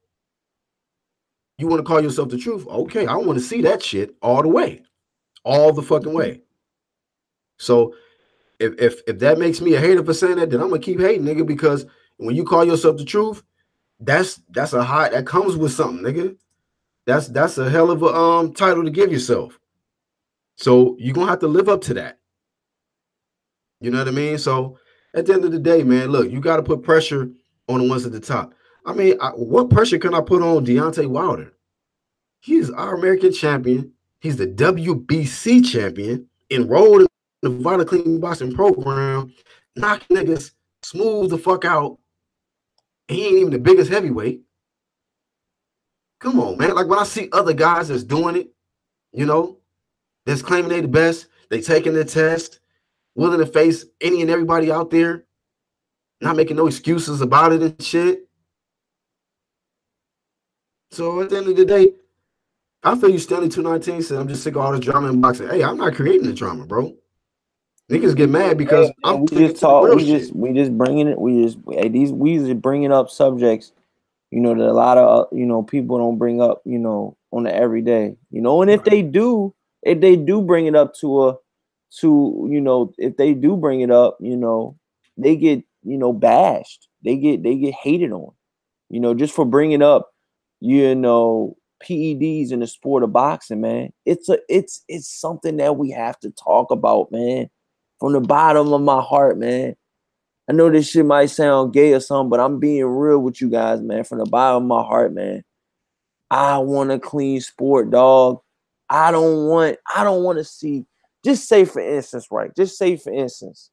B: You want to call yourself the truth? Okay, I want to see that shit all the way. All the fucking way. So if that makes me a hater for saying that, then I'm gonna keep hating, nigga, because when you call yourself the truth, that's a high, that comes with something, nigga. That's a hell of a title to give yourself. So you're gonna have to live up to that. You know what I mean? So at the end of the day, man, look, you gotta put pressure on the ones at the top. I mean, what pressure can I put on Deontay Wilder? He's our American champion. He's the WBC champion, enrolled in the Vital Clean Boxing program, knocking niggas smooth the fuck out. He ain't even the biggest heavyweight. Come on, man. Like, when I see other guys that's doing it, that's claiming they the best, they taking the test, willing to face any and everybody out there, not making no excuses about it and shit. So at the end of the day, I feel you, Stanley 219 said, I'm just sick of all this drama in boxing. Hey, I'm not creating the drama, bro. Niggas get mad because I'm
A: We
B: sticking
A: just
B: to the
A: talk.
B: real shit.
A: We just bringing it. We just bringing up subjects, that a lot of people don't bring up, on the everyday, And if they do, bring it up if they do bring it up, they get bashed. They get hated on, just for bringing up, PEDs in the sport of boxing, man. It's something that we have to talk about, man. From the bottom of my heart, man. I know this shit might sound gay or something, but I'm being real with you guys, man. From the bottom of my heart, man. I want a clean sport, dog. I don't want to see. Just say for instance, right? Just say for instance,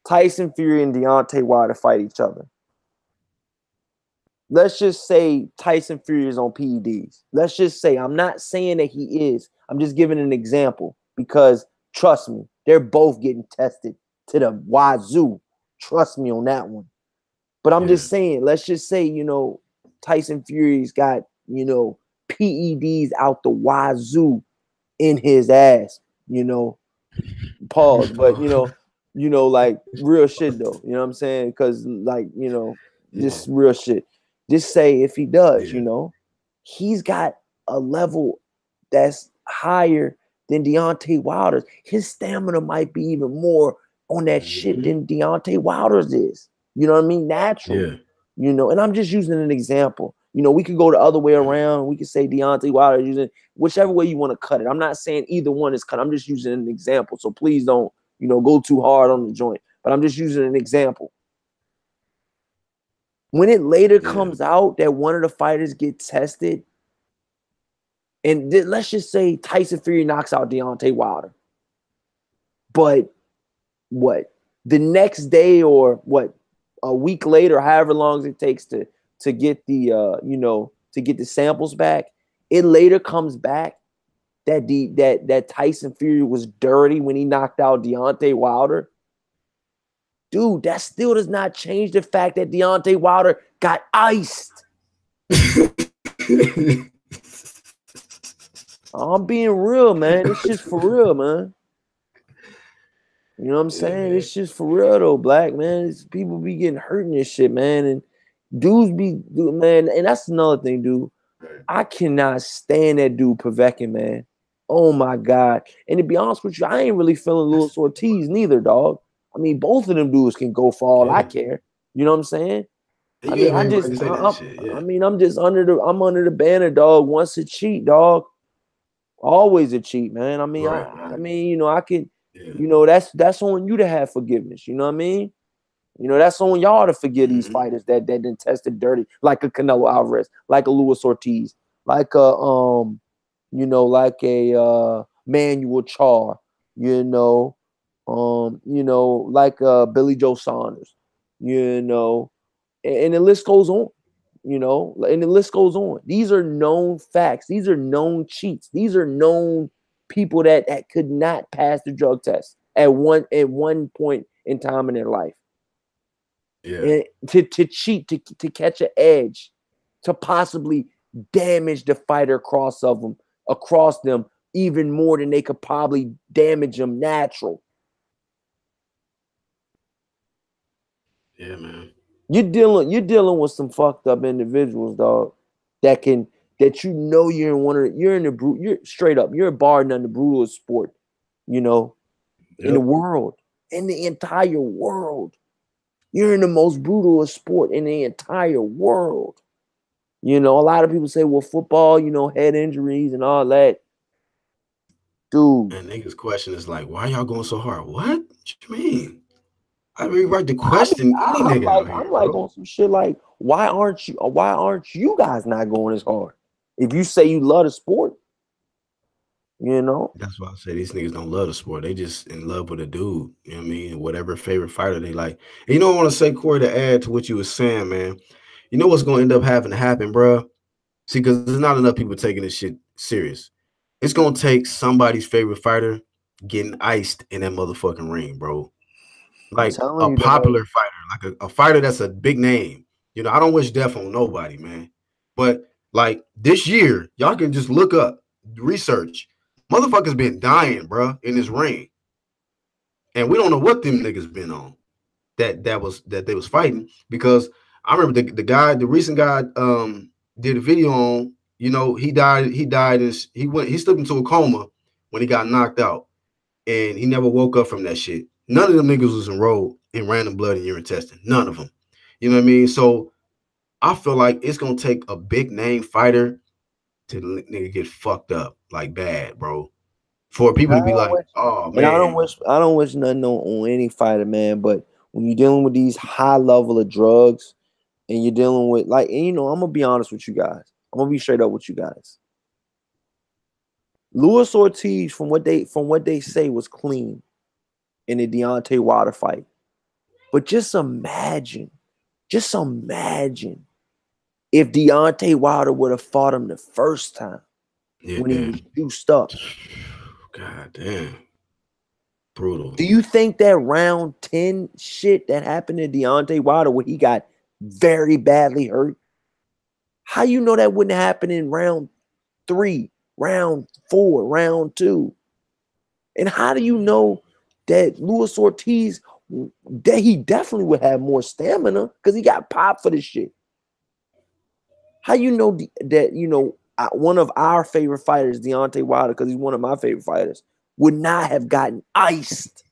A: Tyson Fury and Deontay Wilder fight each other. Let's just say Tyson Fury is on PEDs. Let's just say, I'm not saying that he is. I'm just giving an example because trust me, they're both getting tested to the wazoo. Trust me on that one. But I'm just saying, let's just say, Tyson Fury's got, PEDs out the wazoo in his ass, you know. Pause. But like real shit though. You know what I'm saying? Because like,
B: Yeah.
A: just real shit. Just say if he does,
B: Yeah.
A: he's got a level that's higher than Deontay Wilder's. His stamina might be even more on that shit
B: Mhm.
A: than Deontay Wilder's is. You know what I mean? Naturally.
B: Yeah.
A: And I'm just using an example. We could go the other way around. We could say Deontay Wilder using whichever way you want to cut it. I'm not saying either one is cut. I'm just using an example. So please don't, go too hard on the joint. But I'm just using an example. When it later
B: Yeah.
A: comes out that one of the fighters get tested, and let's just say Tyson Fury knocks out Deontay Wilder, but what the next day or what a week later, however long it takes to get the to get the samples back, it later comes back that that Tyson Fury was dirty when he knocked out Deontay Wilder. Dude, that still does not change the fact that Deontay Wilder got iced. I'm being real, man. It's just for real, man. You know what I'm saying?
B: Man.
A: It's just for real though, black man. People be getting hurt in this shit, man. And dudes man, and that's another thing, dude. I cannot stand that dude Povetkin, man. Oh my God. And to be honest with you, I ain't really feeling Luis Ortiz neither, dog. I mean, both of them dudes can go for all I
B: Yeah.
A: care. You know what I'm saying?
B: You
A: I mean,
B: have every right to say that shit. Yeah.
A: I'm just under the banner, dog. Once a cheat, dog. Always a cheat, man. I mean,
B: Right.
A: I
B: Right.
A: mean, I could,
B: Yeah.
A: that's on you to have forgiveness. You know what I mean? That's on y'all to forgive these
B: Mhm.
A: fighters that didn't tested dirty, like a Canelo Alvarez, like a Luis Ortiz, like a like a Manuel Char, like Billy Joe Saunders, and the list goes on, and the list goes on. These are known facts. These are known cheats. These are known people that could not pass the drug test at one point in time in their life.
B: Yeah.
A: And to cheat, to catch an edge, to possibly damage the fighter across them even more than they could probably damage them natural.
B: Yeah, man.
A: You're dealing with some fucked up individuals, dog. That you're in the you're straight up, you're bar none the brutalest sport, in the
B: Yep.
A: world, in the entire world. You're in the most brutalest sport in the entire world. A lot of people say, well, football, head injuries and all that. Dude.
B: And niggas' question is like, why y'all going so hard? What you mean? I mean, right to question any nigga out
A: I'm
B: here,
A: like
B: bro.
A: on some shit like, why aren't you guys not going as hard? If you say you love the sport,
B: That's why I say these niggas don't love the sport. They just in love with a dude. You know what I mean? Whatever favorite fighter they like. And you know what I want to say, Corey, to add to what you were saying, man. You know what's going to end up having to happen, bro? See, because there's not enough people taking this shit serious. It's going to take somebody's favorite fighter getting iced in that motherfucking ring, bro.
A: I'm
B: Like
A: telling
B: a
A: you, dog.
B: popular fighter, like a fighter that's a big name. I don't wish death on nobody, man. But like this year, y'all can just look up, research. Motherfuckers been dying, bro, in this ring. And we don't know what them niggas been on that they was fighting, because I remember the recent guy did a video on, he slipped into a coma when he got knocked out, and he never woke up from that shit. None of them niggas was enrolled in random blood and urine testing. None of them. You know what I mean? So I feel like it's gonna take a big name fighter to nigga get fucked up like bad, bro. For
A: And
B: people to be like, oh man,
A: I don't wish nothing on any fighter, man. But when you're dealing with these high level of drugs, and you're dealing with and I'm gonna be honest with you guys. I'm gonna be straight up with you guys. Luis Ortiz, from what they say, was clean in the Deontay Wilder fight. But just imagine if Deontay Wilder would have fought him the first time when he
B: yeah,
A: was juiced up.
B: god damn, brutal.
A: Do you think that round 10 shit that happened to Deontay Wilder where he got very badly hurt? How you know that wouldn't happen in round 3, round 4, round 2. And how do you know that Luis Ortiz, that he definitely would have more stamina because he got popped for this shit? How you know that, one of our favorite fighters, Deontay Wilder, because he's one of my favorite fighters, would not have gotten iced?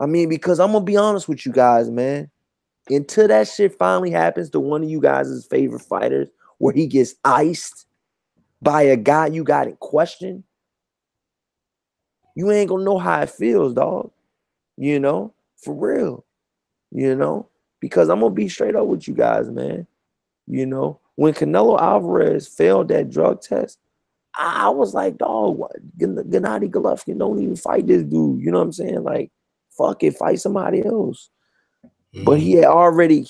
A: I mean, because I'm going to be honest with you guys, man. Until that shit finally happens to one of you guys' favorite fighters where he gets iced by a guy you got in question, you ain't going to know how it feels, dog. For real, because I'm going to be straight up with you guys, man. When Canelo Alvarez failed that drug test, I was like, dog, what? Gennady Golovkin don't even fight this dude. You know what I'm saying? Like, fuck it, fight somebody else. But he's already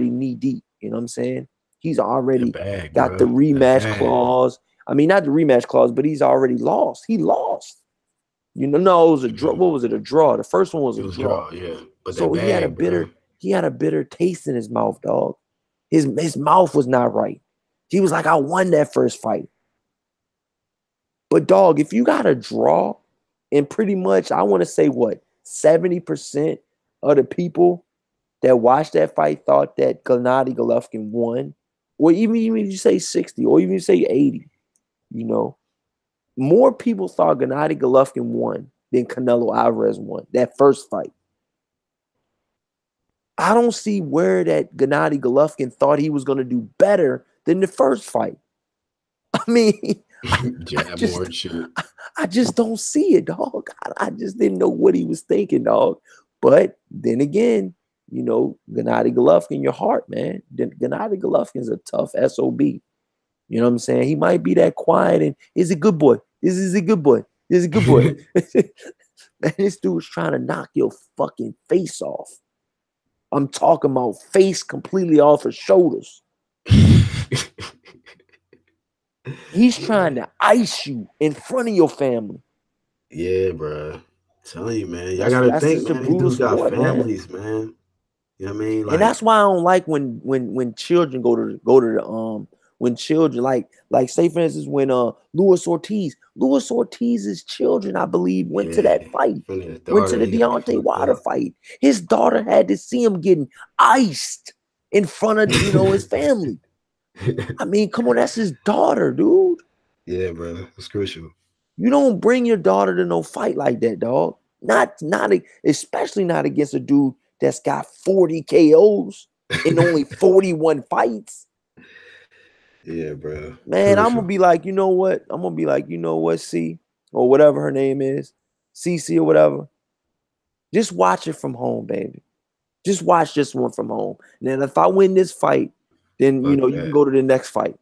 A: knee deep. You know what I'm saying? He's already got the rematch clause. I mean, not the rematch clause, but he's already lost. He lost. No, it was a draw. What was it? A draw. The first one was a draw.
B: Yeah. But
A: so he had a bitter taste in his mouth, dog. His mouth was not right. He was like, I won that first fight. But dog, if you got a draw, and pretty much, I want to say what, 70% of the people that watched that fight thought that Gennady Golovkin won, or even if you say 60, or even if you say 80, more people thought Gennady Golovkin won than Canelo Alvarez won that first fight. I don't see where that Gennady Golovkin thought he was going to do better than the first fight. I mean, I just don't see it, dog. I just didn't know what he was thinking, dog. But then again, Gennady Golovkin, your heart, man. Gennady Golovkin's a tough SOB. You know what I'm saying? He might be that quiet and he's a good boy. This is a good boy. This is a good boy. Man, this dude's trying to knock your fucking face off. I'm talking about face completely off his shoulders. He's trying to ice you in front of your family.
B: Yeah, bro. I'm telling you, man. Y'all gotta think, man. These dudes got families, man. You know what I mean?
A: And that's why I don't like when children go to the when children like say for instance when Luis Ortiz's children, I believe, went to that fight, went to the Deontay Wilder fight. His daughter had to see him getting iced in front of his family. I mean, come on, that's his daughter, dude.
B: Yeah, bro, it's crucial.
A: You don't bring your daughter to no fight like that, dog. Not especially not against a dude that's got 40 KOs in only 41 fights.
B: Yeah, bro.
A: Man, I'm gonna be like, you know what? I'm gonna be like, you know what, C, or whatever her name is, CC or whatever. Just watch it from home, baby. Just watch this one from home. And then if I win this fight, then you can go to the next fight.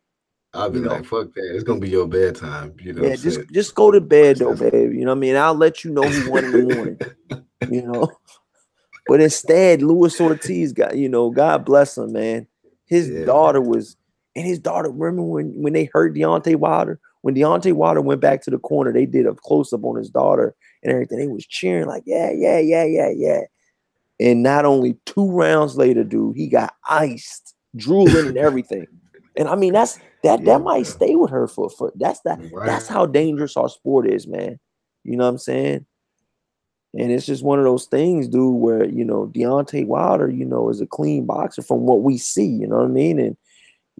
B: I'll be like, fuck that. It's gonna be your bedtime.
A: Yeah, just go to bed though, baby. You know what I mean? I'll let you know who won in the morning. But instead, Luis Ortiz got, God bless him, man. His daughter was, and his daughter, remember when they hurt Deontay Wilder? When Deontay Wilder went back to the corner, they did a close-up on his daughter and everything. They was cheering like, yeah, yeah, yeah, yeah, yeah. And not only 2 rounds later, dude, he got iced, drooling and everything. And I mean, that might stay with her for that's how dangerous our sport is, man. You know what I'm saying? And it's just one of those things, dude, where, Deontay Wilder, is a clean boxer from what we see, you know what I mean? And,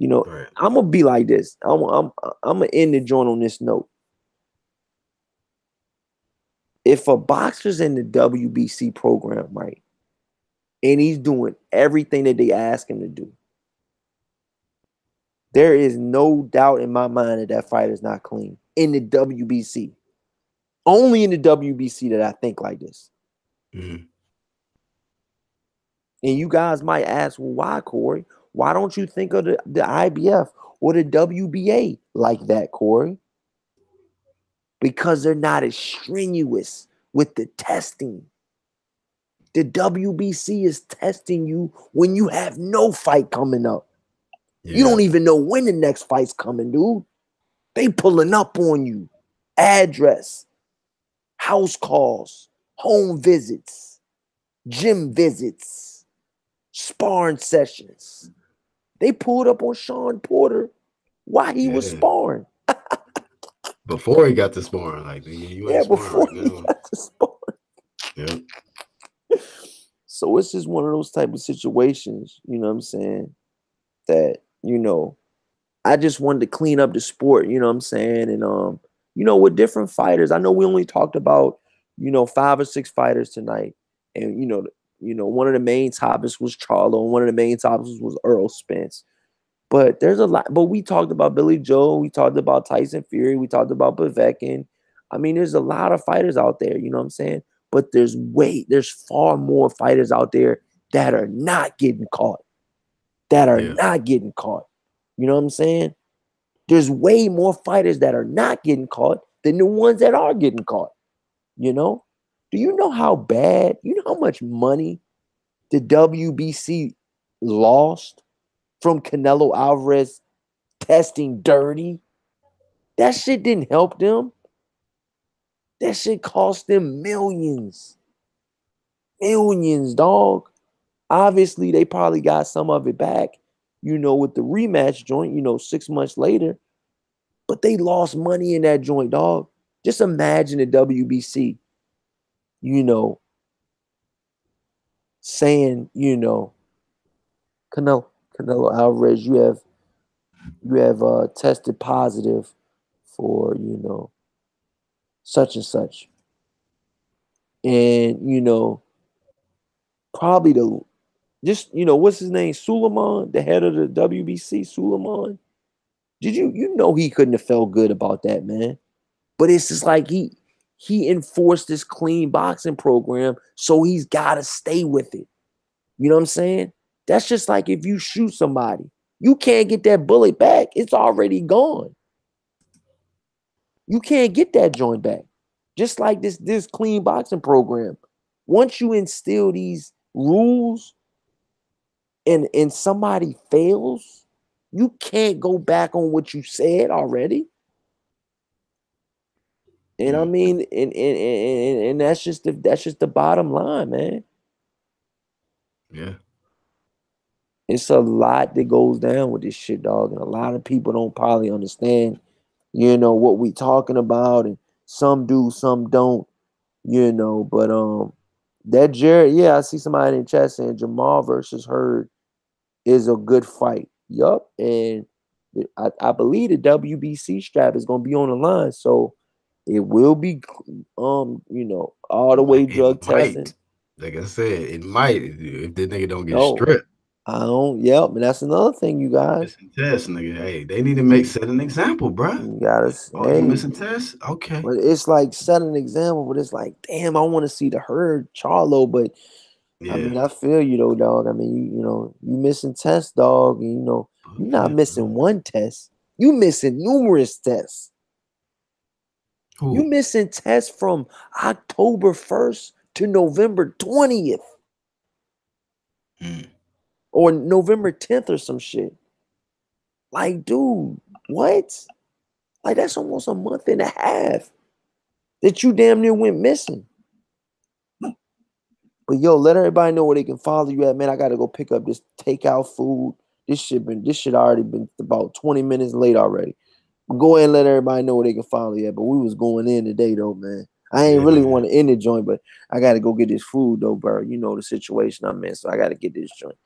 A: I'm going to be like this. I'm going to end the joint on this note. If a boxer's in the WBC program, right, and he's doing everything that they ask him to do, there is no doubt in my mind that fight is not clean in the WBC. Only in the WBC that I think like this.
B: Mm-hmm.
A: And you guys might ask, well, why, Corey? Why don't you think of the IBF or the WBA like that, Corey? Because they're not as strenuous with the testing. The WBC is testing you when you have no fight coming up. Yeah. You don't even know when the next fight's coming, dude. They pulling up on you. Address, house calls, home visits, gym visits, sparring sessions. They pulled up on Sean Porter while he was
B: Yeah.
A: sparring.
B: Before he got to sparring, like you
A: Yeah,
B: ain't sparring
A: before
B: right
A: he
B: now.
A: got to sparring.
B: Yep.
A: So it's just one of those type of situations, you know what I'm saying? That, I just wanted to clean up the sport, you know what I'm saying? And with different fighters. I know we only talked about, 5 or 6 fighters tonight. And one of the main topics was Charlo, and one of the main topics was Errol Spence. But there's a lot. But we talked about Billy Joe. We talked about Tyson Fury. We talked about Povetkin. I mean, there's a lot of fighters out there. You know what I'm saying? But there's far more fighters out there that are not getting caught. That are
B: Yeah.
A: not getting caught. You know what I'm saying? There's way more fighters that are not getting caught than the ones that are getting caught. You know? Do you know how bad? You know how much money the WBC lost from Canelo Alvarez testing dirty? That shit didn't help them. That shit cost them millions. Millions, dog. Obviously, they probably got some of it back, with the rematch joint, 6 months later. But they lost money in that joint, dog. Just imagine the WBC, you know, saying, Canelo Alvarez, you have tested positive for, such and such. And, probably what's his name? Suleiman, the head of the WBC, Suleiman. He couldn't have felt good about that, man. But it's just like he enforced this clean boxing program, so he's gotta stay with it. You know what I'm saying? That's just like if you shoot somebody, you can't get that bullet back. It's already gone. You can't get that joint back. Just like this clean boxing program. Once you instill these rules and somebody fails, you can't go back on what you said already. And I
B: Mm.
A: mean, and that's just the bottom line, man.
B: Yeah.
A: It's a lot that goes down with this shit, dog, and a lot of people don't probably understand, what we talking about, and some do, some don't, But that Jared, yeah, I see somebody in the chat saying Jamal versus Hurd is a good fight. Yup, and I believe the WBC strap is gonna be on the line, so it will be, all the way
B: It
A: drug
B: might.
A: testing.
B: Like I said, it might if the nigga don't get
A: No,
B: stripped.
A: I don't. Yep, and that's another thing, you guys.
B: Missing tests, nigga. Hey, they need to set an example, bruh.
A: You gotta,
B: Oh, you
A: hey,
B: missing tests? Okay.
A: but it's like set an example. But it's like, damn, I want to see the Herd Charlo. But I
B: Yeah.
A: mean, I feel you though, dog. I mean, you missing tests, dog. And you're
B: Fuck
A: not
B: yeah,
A: missing
B: bro.
A: one test. You missing numerous tests. You
B: Who?
A: missing tests from October 1st to November 20th
B: Mm.
A: or November 10th or some shit. Like, dude, what? Like, that's almost a month and a half that you damn near went missing. But yo, let everybody know where they can follow you at, man. I gotta go pick up this takeout food. This shit already been about 20 minutes late already. Go ahead and let everybody know where they can follow you at. But we was going in today though, man. I ain't
B: Yeah,
A: really
B: man.
A: want to end the joint, but I gotta go get this food though, bro. You know the situation I'm in, so I gotta get this joint.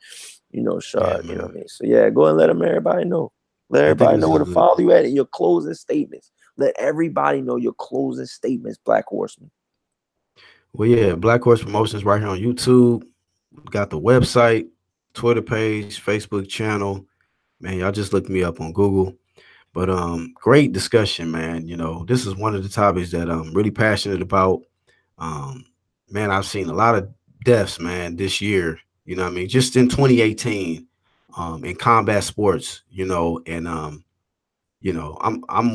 B: Yeah,
A: Shard. You know what
B: man.
A: I mean? So yeah, go and let everybody know. Let
B: I think
A: everybody
B: this
A: know where to
B: is a
A: follow you at and your closing statements. Let everybody know your closing statements, Black Horseman.
B: well, yeah, Black Horse Promotions right here on YouTube. Got the website, Twitter page, Facebook channel. Man, y'all just look me up on Google. But great discussion, man. This is one of the topics that I'm really passionate about. Um, man, I've seen a lot of deaths, man, this year. You know what I mean? Just in 2018, in combat sports, and I'm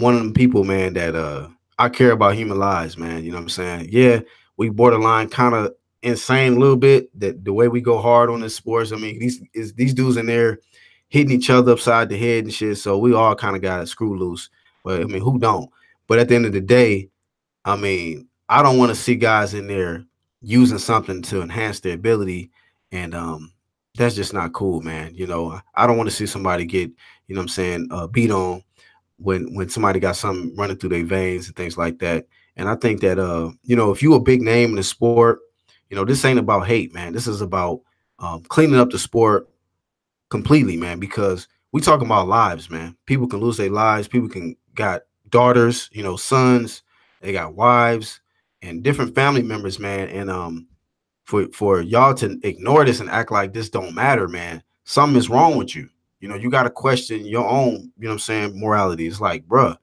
B: one of them people, man, that I care about human lives, man. You know what I'm saying? Yeah, we borderline kind of insane a little bit that the way we go hard on this sports. I mean, these dudes in there hitting each other upside the head and shit. So we all kind of got to screw loose. But I mean, who don't? But at the end of the day, I mean, I don't want to see guys in there using something to enhance their ability and that's just not cool, man. You know, I don't want to see somebody get, you know what I'm saying, beat on when somebody got something running through their veins and things like that. And I think that you know, if you a big name in the sport, you know, this ain't about hate, man. This is about cleaning up the sport completely, man, because we talking about lives, man. People can lose their lives. People can got daughters, you know, sons, they got wives and different family members, man. And for y'all to ignore this and act like this don't matter, man, something is wrong with you. You know, you got to question your own, you know what I'm saying, morality. It's like, bruh,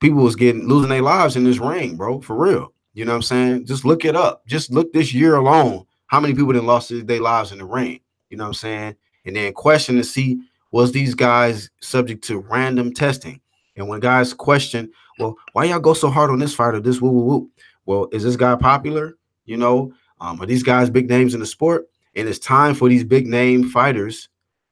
B: people was getting losing their lives in this ring, bro, for real. You know what I'm saying? Just look it up. Just look this year alone. How many people that lost their lives in the ring? You know what I'm saying? And then question to see, was these guys subject to random testing? And when guys question, well, why y'all go so hard on this fight or this woo woo woo? Well, is this guy popular? You know, are these guys big names in the sport? And it's time for these big name fighters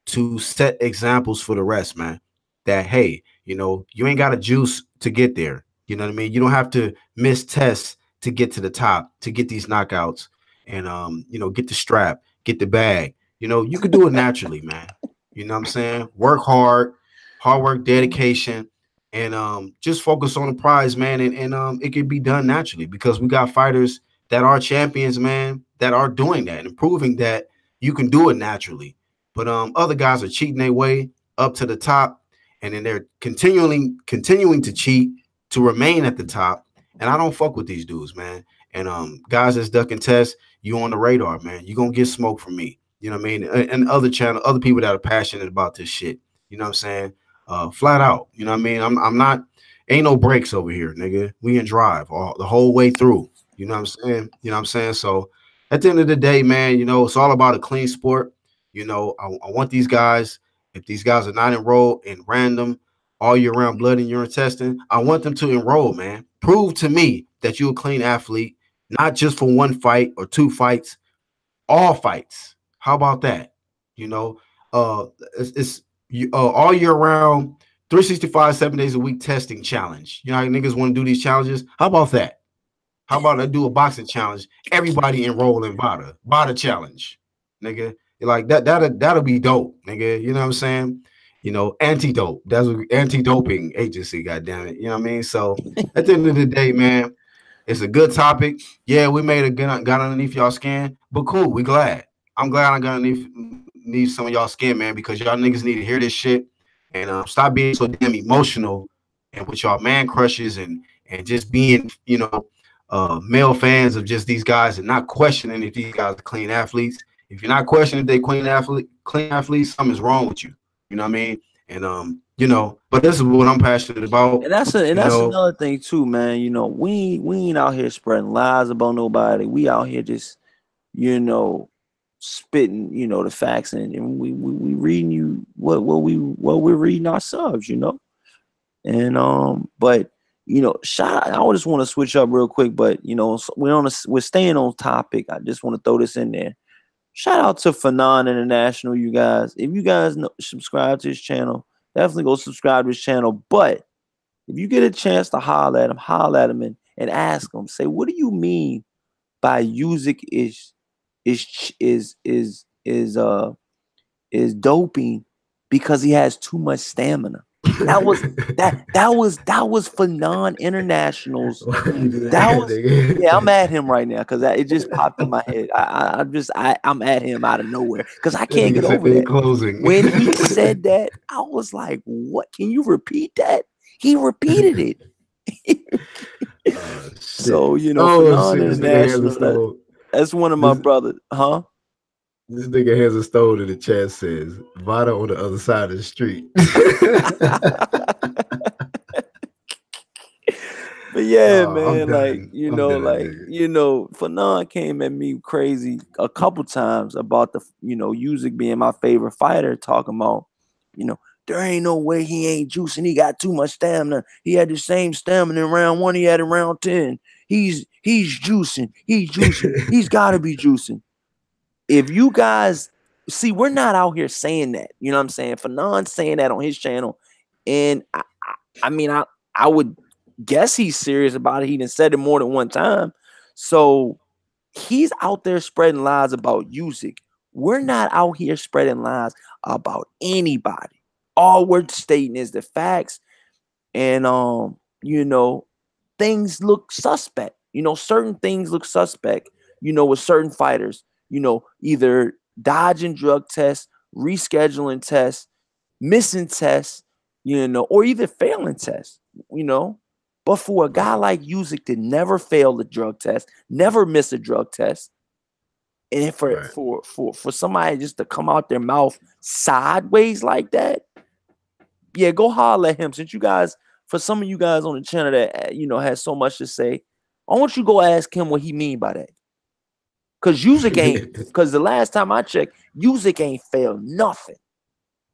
B: to set examples for the rest, man. That hey, you know, you ain't got a juice to get there. You know what I mean? You don't have to miss tests to get to the top, to get these knockouts and you know, get the strap, get the bag. You know, you could do it naturally, man. You know what I'm saying? Work hard work, dedication, and just focus on the prize, man. And it can be done naturally because we got fighters that are champions, man, that are doing that and proving that you can do it naturally. But other guys are cheating their way up to the top, and then they're continuing to cheat to remain at the top. And I don't fuck with these dudes, man. And guys that's ducking tests, you on the radar, man. You gonna get smoke from me. You know what I mean? And other people that are passionate about this shit. You know what I'm saying? Flat out. You know what I mean? I'm not. Ain't no breaks over here, nigga. We can drive the whole way through. You know what I'm saying? You know what I'm saying? So at the end of the day, man, you know, it's all about a clean sport. You know, I want these guys, if these guys are not enrolled in random all year round blood and urine testing, I want them to enroll, man. Prove to me that you're a clean athlete, not just for one fight or two fights, all fights. How about that? You know, uh, it's all year round, 365, 7 days a week testing challenge. You know how niggas want to do these challenges? How about that? How about I do a boxing challenge? Everybody enroll in VADA challenge, nigga. Like that, that'll be dope, nigga. You know what I'm saying? You know, antidote. That's what anti-doping agency, goddamn it. You know what I mean? So at the end of the day, man, it's a good topic. Yeah, we made a got underneath y'all skin, but cool. We glad. I'm glad I got underneath some of y'all skin, man, because y'all niggas need to hear this shit and stop being so damn emotional and with y'all man crushes and just being, you know, male fans of just these guys and not questioning if these guys are clean athletes. If you're not questioning if they clean athletes, something's wrong with you. You know what I mean? And you know, but this is what I'm passionate about.
A: And that's
B: You know,
A: another thing too, man. You know, we ain't out here spreading lies about nobody. We out here just, you know, spitting, you know, the facts, and we reading you what we're reading ourselves, you know. And but you know, I just want to switch up real quick, but you know, we're staying on topic. I just want to throw this in there. Shout out to Fanon International, you guys. If you guys subscribe to his channel, definitely go subscribe to his channel. But if you get a chance to holler at him and ask him, say, what do you mean by music is doping because he has too much stamina? That was for non-internationals. Yeah, I'm at him right now because it just popped in my head. I'm at him out of nowhere because I can't get over that.
B: Closing.
A: When he said that, I was like, "What? Can you repeat that?" He repeated it. So you know, for non-international, that's one of my brothers, huh?
B: This nigga has a stone in the chat says Vada on the other side of the street.
A: But yeah, man, like you know, Fanon came at me crazy a couple times about the Usyk being my favorite fighter, talking about, you know, there ain't no way he ain't juicing. He got too much stamina. He had the same stamina in round 1 he had in round 10. He's juicing. He's juicing. He's got to be juicing. If you guys see, we're not out here saying that. You know what I'm saying? Fanon's saying that on his channel. And I mean, I would guess he's serious about it. He done said it more than one time. So he's out there spreading lies about Usyk. We're not out here spreading lies about anybody. All we're stating is the facts, and you know, things look suspect. You know, certain things look suspect. You know, with certain fighters, you know, either dodging drug tests, rescheduling tests, missing tests, you know, or even failing tests, you know. But for a guy like Usyk to never fail the drug test, never miss a drug test, and
B: Right.
A: for somebody just to come out their mouth sideways like that, yeah, go holler at him. Since you guys, for some of you guys on the channel that you know has so much to say, I want you to go ask him what he mean by that. Cause Usyk ain't. Cause the last time I checked, Usyk ain't failed nothing.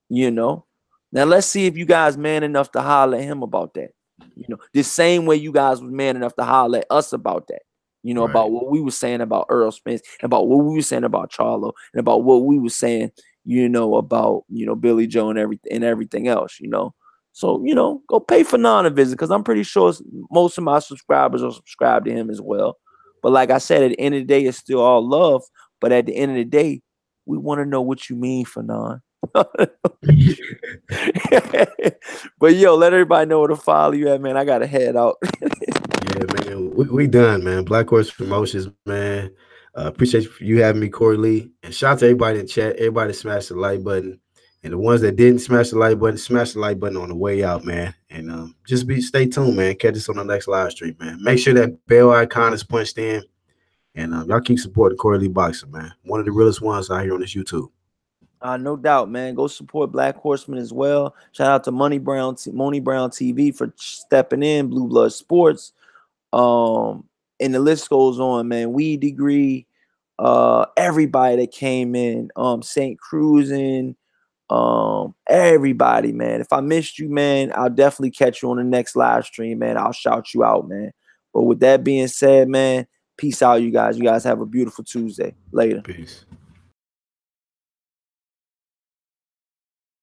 A: You know. Now let's see if you guys man enough to holler at him about that. You know, the same way you guys was man enough to holler at us about that. You know,
B: Right.
A: about what we were saying about Errol Spence, about what we were saying about Charlo, and about what we were saying, you know, about, you know, Billy Joe and everything else, you know. So, you know, go pay for non a visit because I'm pretty sure most of my subscribers are subscribed to him as well. But like I said, at the end of the day, it's still all love. But at the end of the day, we want to know what you mean for non. But yo, let everybody know where to follow you at, man. I gotta head out.
B: Yeah, man. We done, man. Black Horse Promotions, man. Appreciate you having me, Corey Lee. And shout out to everybody in the chat. Everybody smashed the like button. And the ones that didn't smash the like button on the way out, man. And just stay tuned, man. Catch us on the next live stream, man. Make sure that bell icon is punched in. And y'all keep supporting Corey Lee Boxing, man. One of the realest ones out here on this YouTube.
A: No doubt, man. Go support Black Horseman as well. Shout out to Money Brown TV for stepping in. Blue Blood Sports. And the list goes on, man. Weed Degree, everybody that came in, St. Cruising, everybody, man. If I missed you, man, I'll definitely catch you on the next live stream, man. I'll shout you out, man. But with that being said, man, peace out, you guys. You guys have a beautiful Tuesday. Later.
B: Peace.